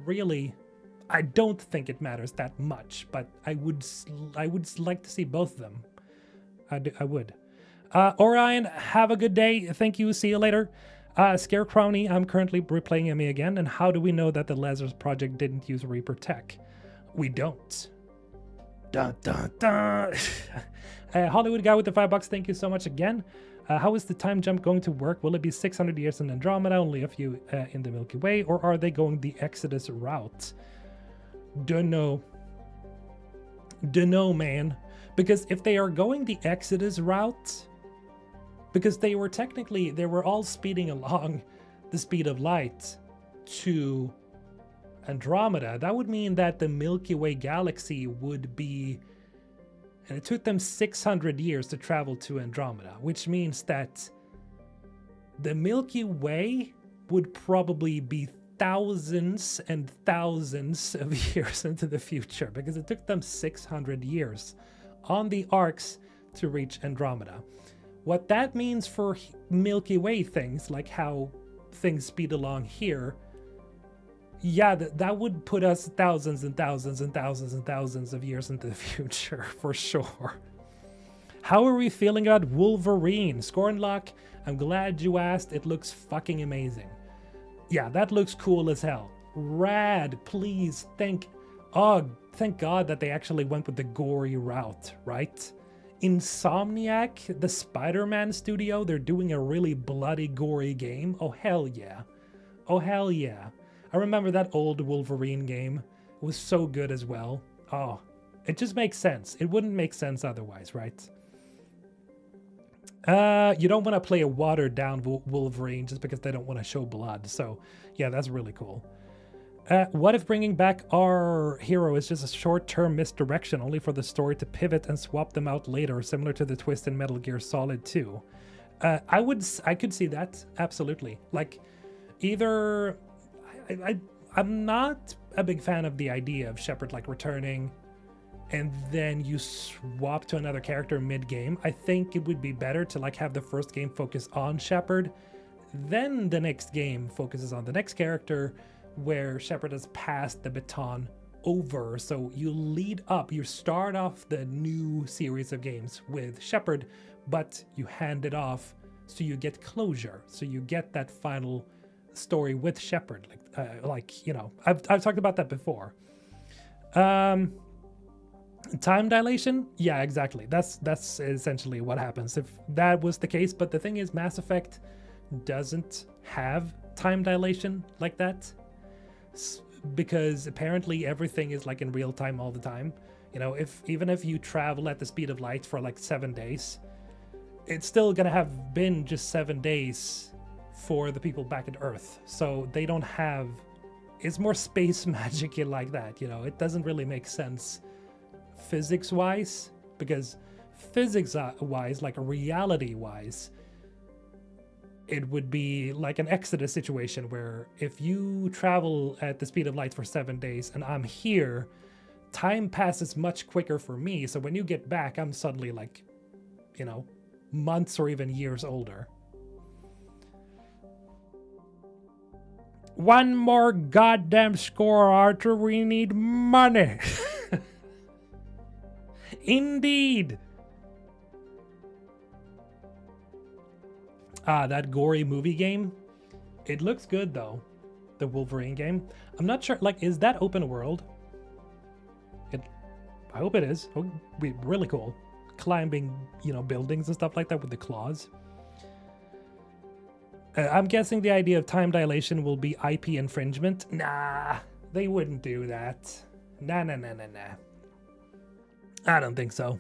really, I don't think it matters that much. But I would like to see both of them. I would. Orion, have a good day. Thank you. See you later. Scarecrowny, I'm currently replaying ME again, and how do we know that the Lazarus project didn't use Reaper tech? We don't. Dun dun dun. Hollywood guy with the $5, thank you so much again. How is the time jump going to work? Will it be 600 years in Andromeda, only a few in the Milky Way, or are they going the Exodus route? Dunno, man. Because if they are going the Exodus route, because they were all speeding along the speed of light to Andromeda, that would mean that the Milky Way galaxy would be, and it took them 600 years to travel to Andromeda, which means that the Milky Way would probably be thousands and thousands of years into the future, because it took them 600 years on the arcs to reach Andromeda. What that means for Milky Way things, like how things speed along here, yeah, that would put us thousands and thousands and thousands and thousands of years into the future, for sure. How are we feeling about Wolverine? Scornlock, I'm glad you asked. It looks fucking amazing. Yeah, that looks cool as hell. Rad, please, thank God that they actually went with the gory route, right? Insomniac, the Spider-Man studio, they're doing a really bloody, gory game. Oh, hell yeah. Oh, hell yeah. I remember that old Wolverine game. It was so good as well. Oh, it just makes sense. It wouldn't make sense otherwise, right? You don't want to play a watered-down Wolverine just because they don't want to show blood. So, yeah, that's really cool. What if bringing back our hero is just a short-term misdirection, only for the story to pivot and swap them out later, similar to the twist in Metal Gear Solid 2? I could see that, absolutely. Like, either I'm not a big fan of the idea of Shepard like returning and then you swap to another character mid-game. I think it would be better to like have the first game focus on Shepard, then the next game focuses on the next character, where Shepard has passed the baton over. So you lead up, you start off the new series of games with Shepard, but you hand it off so you get closure. So you get that final story with Shepard. Like you know, I've talked about that before. Time dilation? Yeah, exactly. That's essentially what happens if that was the case. But the thing is, Mass Effect doesn't have time dilation like that, because apparently everything is like in real time all the time. You know, even if you travel at the speed of light for like 7 days, it's still gonna have been just 7 days for the people back at Earth. So they don't have, it's more space magic like that, you know. It doesn't really make sense physics wise, because physics wise, like reality wise, it would be like an Exodus situation where if you travel at the speed of light for 7 days and I'm here, time passes much quicker for me. So when you get back, I'm suddenly like, you know, months or even years older. One more goddamn score, Arthur. We need money. Indeed. That gory movie game. It looks good though. The Wolverine game. I'm not sure, like, is that open world? I hope it is. It would be really cool. Climbing, you know, buildings and stuff like that with the claws. I'm guessing the idea of time dilation will be IP infringement. Nah, they wouldn't do that. Nah. I don't think so.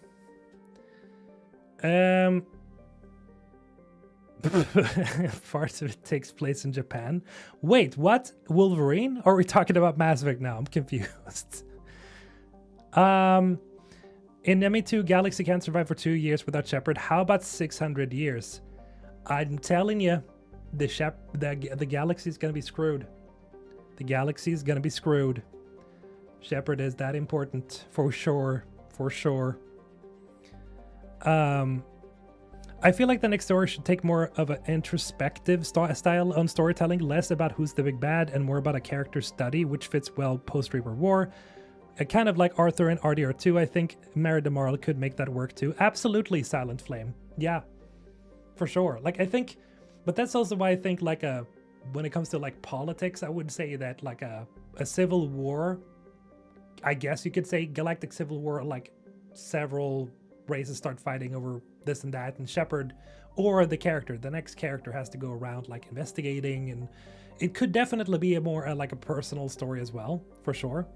Parts of it takes place in Japan. Wait, what? Wolverine? Or are we talking about Mass Effect now? I'm confused. In ME2, Galaxy can't survive for 2 years without Shepard. How about 600 years? I'm telling you, the galaxy's gonna be screwed. The galaxy's gonna be screwed. Shepard is that important, for sure. For sure. I feel like the next story should take more of an introspective style on storytelling, less about who's the big bad and more about a character study, which fits well post-Reaper War. Kind of like Arthur and RDR2, I think Mary DeMarle could make that work too. Absolutely, Silent Flame. Yeah, for sure. Like, I think, but that's also why I think, like, when it comes to, like, politics, I would say that, like, a civil war, I guess you could say galactic civil war, like, several races start fighting over this and that, and Shepard, or the next character has to go around, like, investigating, and it could definitely be a more, like, a personal story as well, for sure.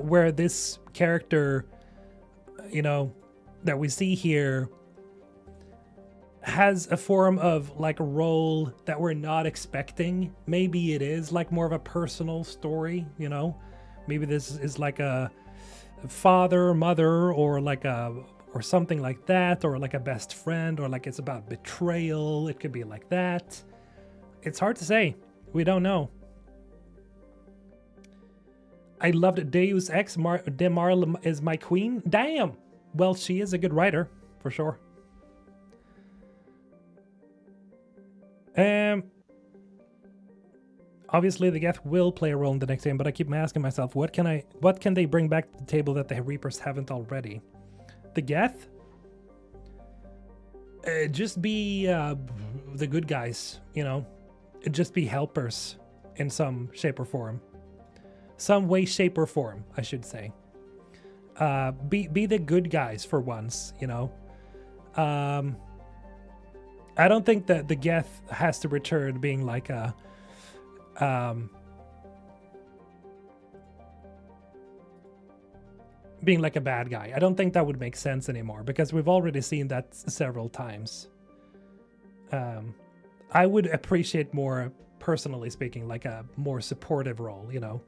Where this character, you know, that we see here has a form of, like, a role that we're not expecting. Maybe it is, like, more of a personal story, you know? Maybe this is, like, a father, mother, or, like, or something like that, or, like, a best friend, or, like, it's about betrayal. It could be like that. It's hard to say. We don't know. I loved Deus Ex. DeMarle is my queen. Damn! Well, she is a good writer, for sure. Obviously, the Geth will play a role in the next game, but I keep asking myself, what can they bring back to the table that the Reapers haven't already? The Geth? Just be the good guys, you know? Just be helpers in some shape or form. Some way, shape, or form, I should say. Be the good guys for once, you know? I don't think that the Geth has to return being like a... being like a bad guy. I don't think that would make sense anymore, because we've already seen that several times. I would appreciate more, personally speaking, like a more supportive role, you know?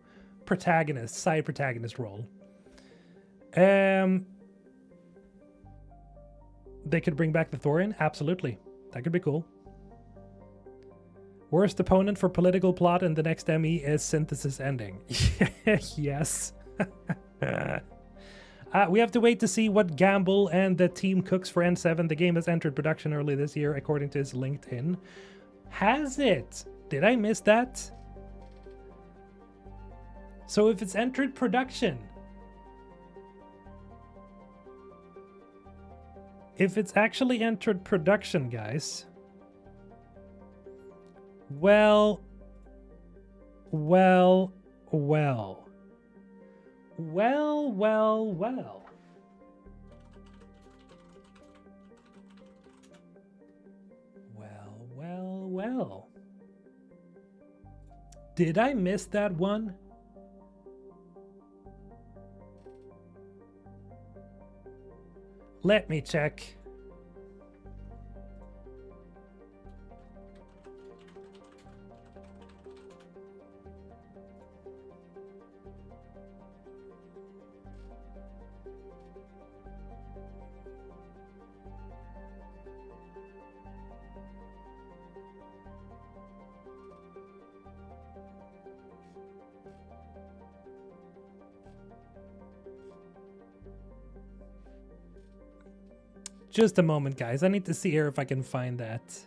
Side protagonist role. They could bring back the Thorian? Absolutely. That could be cool. Worst opponent for political plot in the next ME is Synthesis ending. Yes. We have to wait to see what Gamble and the team cooks for N7. The game has entered production early this year, according to his LinkedIn. Has it? Did I miss that? So if it's entered production, if it's actually entered production, guys, well. Well. Did I miss that one? Let me check. Just a moment, guys. I need to see here if I can find that.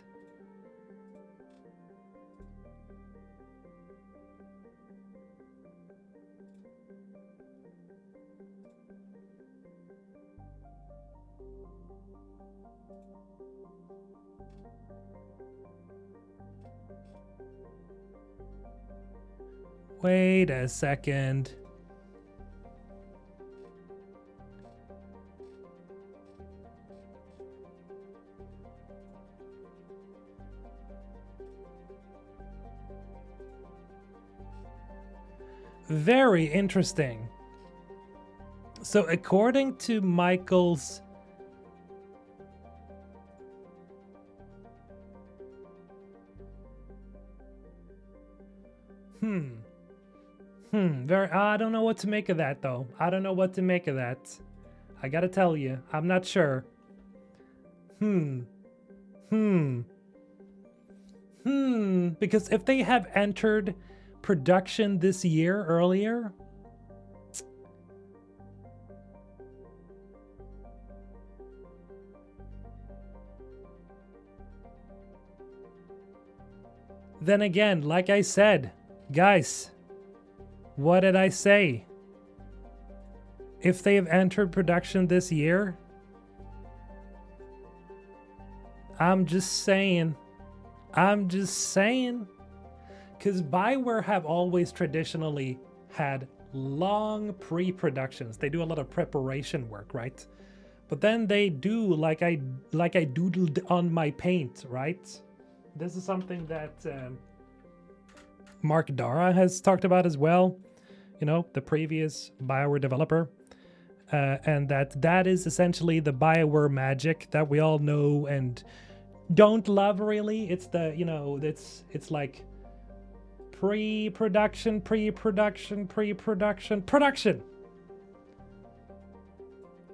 Wait a second. Very interesting. So according to Michael's very, I don't know what to make of that though. I don't know what to make of that. I gotta tell you, I'm not sure. Because if they have entered production this year earlier, then again, like I said, guys, what did I say? If they have entered production this year, I'm just saying. Because Bioware have always traditionally had long pre-productions. They do a lot of preparation work, right? But then they do like I doodled on my paint, right? This is something that Mark Dara has talked about as well. You know, the previous Bioware developer. And that is essentially the Bioware magic that we all know and don't love really. It's the, you know, it's like pre-production, production,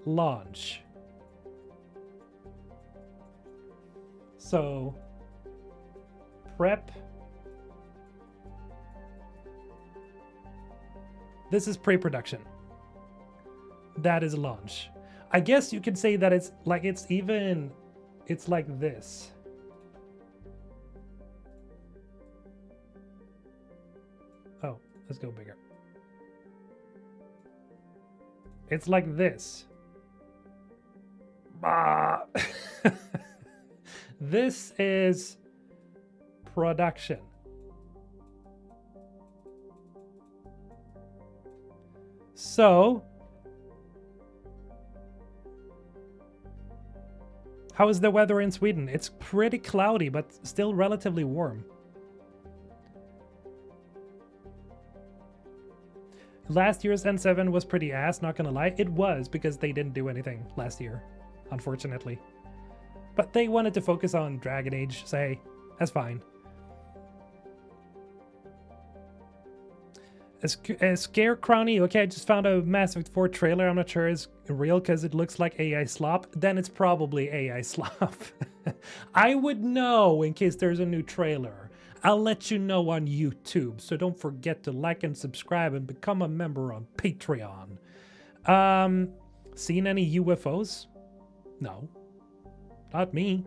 launch. So prep. This is pre-production. That is launch. I guess you could say that it's like it's like this. Oh, let's go bigger. It's like this. Ah. This is production. So, how is the weather in Sweden? It's pretty cloudy, but still relatively warm. Last year's N7 was pretty ass, not gonna lie. It was, because they didn't do anything last year, unfortunately. But they wanted to focus on Dragon Age, so hey, that's fine. A Scare Crowny, okay, I just found a Mass Effect 4 trailer. I'm not sure it's real because it looks like AI slop. Then it's probably AI slop. I would know in case there's a new trailer. I'll let you know on YouTube, so don't forget to like and subscribe and become a member on Patreon. Seen any UFOs? No. Not me.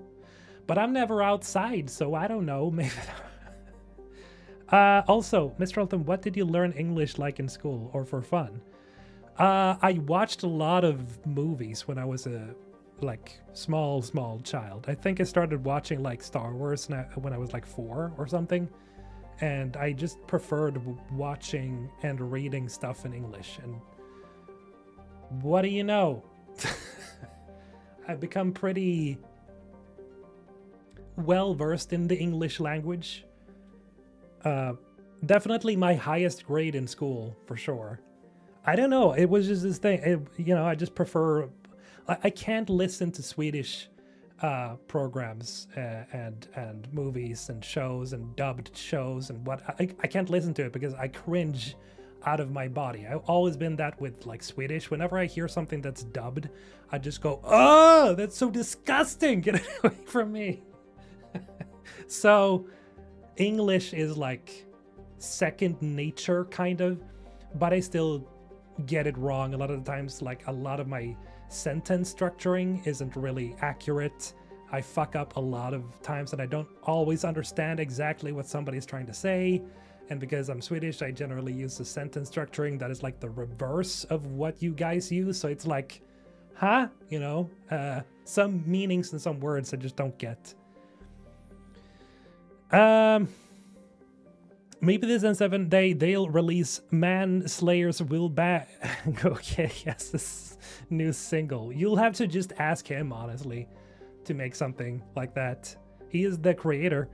But I'm never outside, so I don't know. Maybe. Also, Mr. Alton, what did you learn English like in school or for fun? I watched a lot of movies when I was a small child. I think I started watching like Star Wars when I was like 4 or something. And I just preferred watching and reading stuff in English. And what do you know? I've become pretty well versed in the English language. Definitely my highest grade in school, for sure. I don't know, it was just this thing, you know, I just prefer, I can't listen to Swedish programs and movies and shows and dubbed shows and what, I can't listen to it because I cringe out of my body. I've always been that with like Swedish. Whenever I hear something that's dubbed, I just go, oh, that's so disgusting, get it away from me. So English is like second nature kind of, but I still get it wrong a lot of the times. Like a lot of my sentence structuring isn't really accurate. I fuck up a lot of times and I don't always understand exactly what somebody's trying to say. And because I'm Swedish, I generally use the sentence structuring that is like the reverse of what you guys use. So it's like, huh? You know, some meanings and some words I just don't get. Maybe this N7 they'll release Manslayer's Will Back. Okay, yes, this new single. You'll have to just ask him, honestly, to make something like that. He is the creator.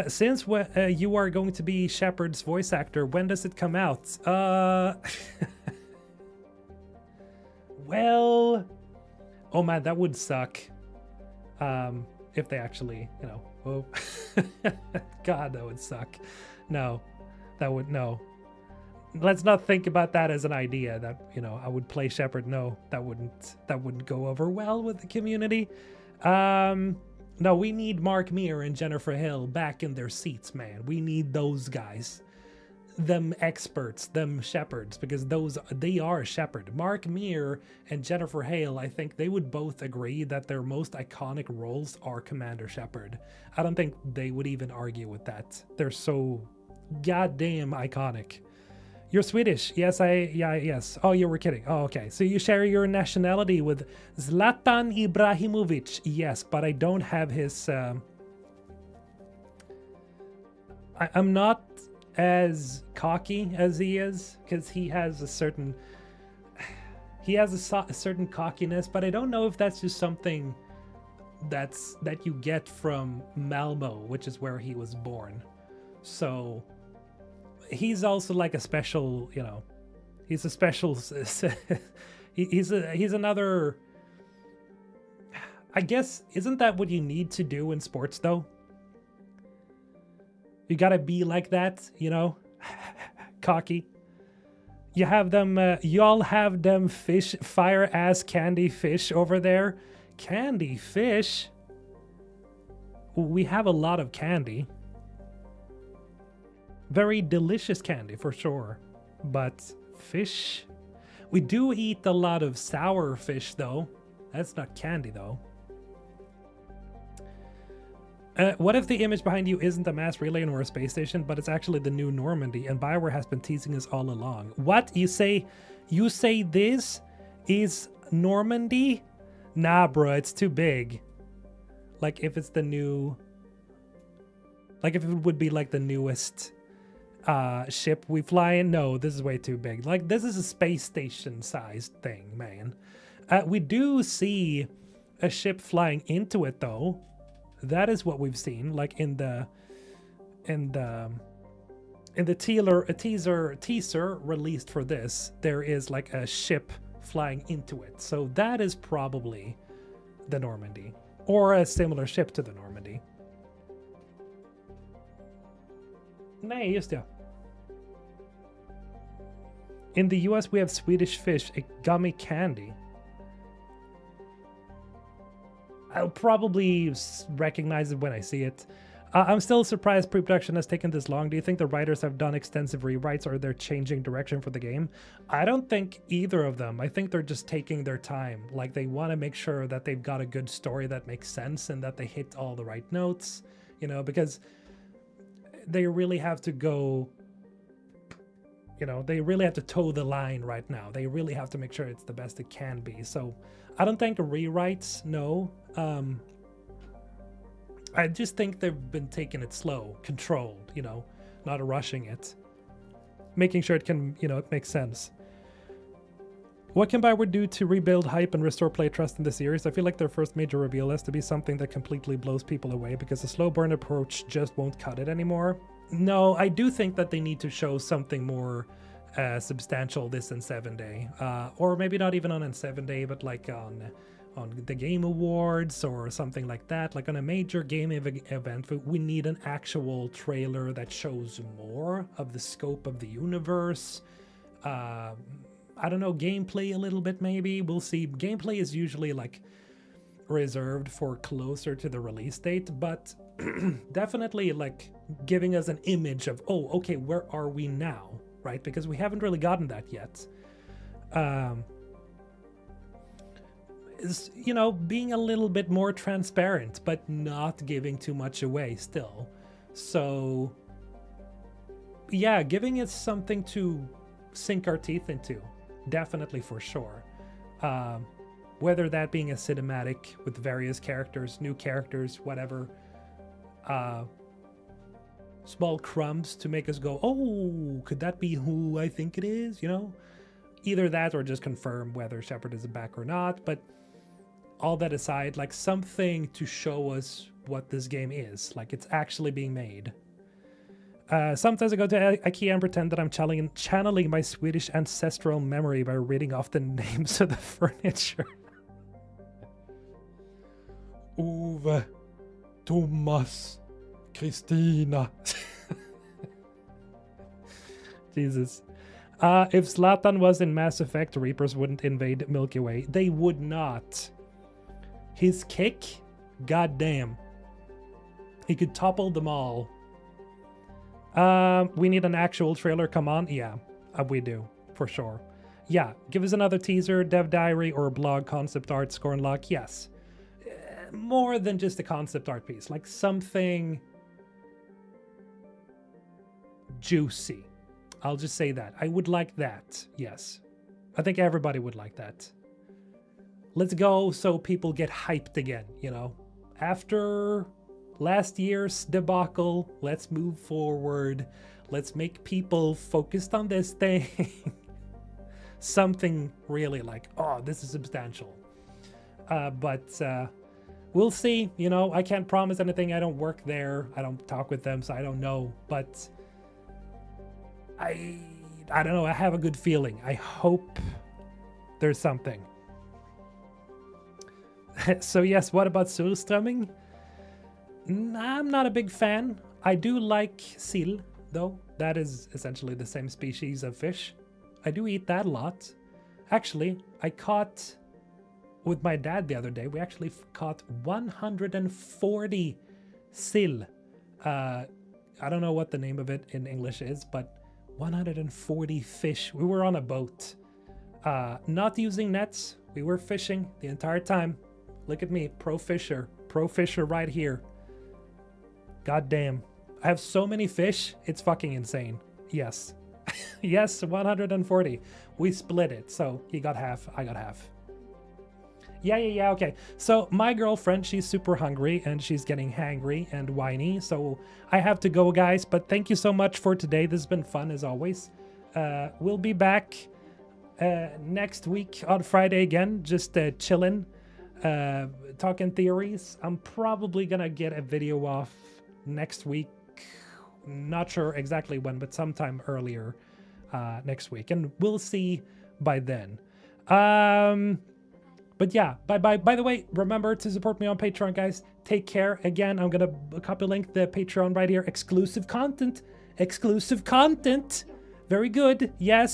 Since you are going to be Shepard's voice actor, when does it come out? Well, oh man, that would suck. If they actually, you know, oh, God, that would suck. No, no. Let's not think about that as an idea that, you know, I would play Shepard. No, that wouldn't go over well with the community. No, we need Mark Meer and Jennifer Hill back in their seats, man. We need those guys. Them experts, them Shepards, because they are Shepard. Mark Meer and Jennifer Hale, I think they would both agree that their most iconic roles are Commander Shepard. I don't think they would even argue with that. They're so goddamn iconic. You're Swedish. Yes, yes. Oh, you were kidding. Oh, okay. So you share your nationality with Zlatan Ibrahimovic. Yes, but I don't have his... I'm not as cocky as he is, because he has a certain... He has a certain cockiness, but I don't know if that's just something that you get from Malmo, which is where he was born. So... he's also like a special, you know, he's a special, he's another, I guess, isn't that what you need to do in sports though? You gotta be like that, you know, cocky. You have them, y'all have them fish, fire ass candy fish over there. Candy fish? We have a lot of candy. Very delicious candy for sure, but fish? We do eat a lot of sour fish though. That's not candy though. What if the image behind you isn't a mass relay nor a space station, but it's actually the new Normandy and BioWare has been teasing us all along? What? You say this is Normandy? Nah, bro, it's too big. Like if it's the new... Like if it would be like the newest... ship we fly in. No, this is way too big. Like this is a space station sized thing, man. We do see a ship flying into it though. That is what we've seen, like in the teaser released for this. There is like a ship flying into it, so that is probably the Normandy or a similar ship to the Normandy. Nej, just det. In the US, we have Swedish fish, a gummy candy. I'll probably recognize it when I see it. I'm still surprised pre-production has taken this long. Do you think the writers have done extensive rewrites or they're changing direction for the game? I don't think either of them. I think they're just taking their time. Like they want to make sure that they've got a good story that makes sense and that they hit all the right notes, you know, because they really have to go, you know, they really have to toe the line right now. They really have to make sure it's the best it can be. So I don't think rewrites, no. I just think they've been taking it slow, controlled, you know, not rushing it. Making sure it can, you know, it makes sense. What can BioWare do to rebuild hype and restore player trust in the series? I feel like their first major reveal has to be something that completely blows people away because the slow burn approach just won't cut it anymore. No, I do think that they need to show something more substantial this N7 Day. Or maybe not even on N7 Day, but like on the Game Awards or something like that. Like on a major game event, we need an actual trailer that shows more of the scope of the universe. I don't know, gameplay a little bit maybe. We'll see. Gameplay is usually like reserved for closer to the release date, but definitely like giving us an image of, oh, okay, where are we now, right? Because we haven't really gotten that yet. Is, you know, being a little bit more transparent, but not giving too much away still. So yeah, giving us something to sink our teeth into. Definitely, for sure. Whether that being a cinematic with various characters, new characters, whatever. Small crumbs to make us go, oh, could that be who I think it is? You know? Either that or just confirm whether Shepard is back or not. But all that aside, like something to show us what this game is. Like it's actually being made. Sometimes I go to IKEA and pretend that I'm channeling my Swedish ancestral memory by reading off the names of the furniture. Ove, Thomas, Kristina. Jesus. If Zlatan was in Mass Effect, Reapers wouldn't invade Milky Way. They would not. His kick? Goddamn. He could topple them all. We need an actual trailer, come on. Yeah, we do, for sure. Yeah, give us another teaser, dev diary, or blog concept art, score and lock. Yes. More than just a concept art piece, like something juicy. I'll just say that. I would like that, yes. I think everybody would like that. Let's go so people get hyped again, you know? After last year's debacle, let's move forward. Let's make people focused on this thing. Something really like, oh, this is substantial. But we'll see. You know, I can't promise anything. I don't work there. I don't talk with them, so I don't know. But I don't know. I have a good feeling. I hope there's something. So yes, what about surströmming? I'm not a big fan. I do like sill, though. That is essentially the same species of fish. I do eat that a lot. Actually, I caught, with my dad the other day, we actually caught 140 sill. I don't know what the name of it in English is, but 140 fish. We were on a boat. Not using nets. We were fishing the entire time. Look at me, pro fisher right here. God damn. I have so many fish, it's fucking insane. Yes. Yes, 140. We split it, so he got half, I got half. Yeah, okay. So my girlfriend, she's super hungry and she's getting hangry and whiny, so I have to go, guys, but thank you so much for today. This has been fun as always. We'll be back next week on Friday again, just chilling, talking theories. I'm probably gonna get a video off next week. Not sure exactly when, but sometime earlier next week, and we'll see by then. But yeah, bye. By the way, remember to support me on Patreon, guys. Take care. Again, I'm gonna copy link the Patreon right here. Exclusive content. Very good. Yes.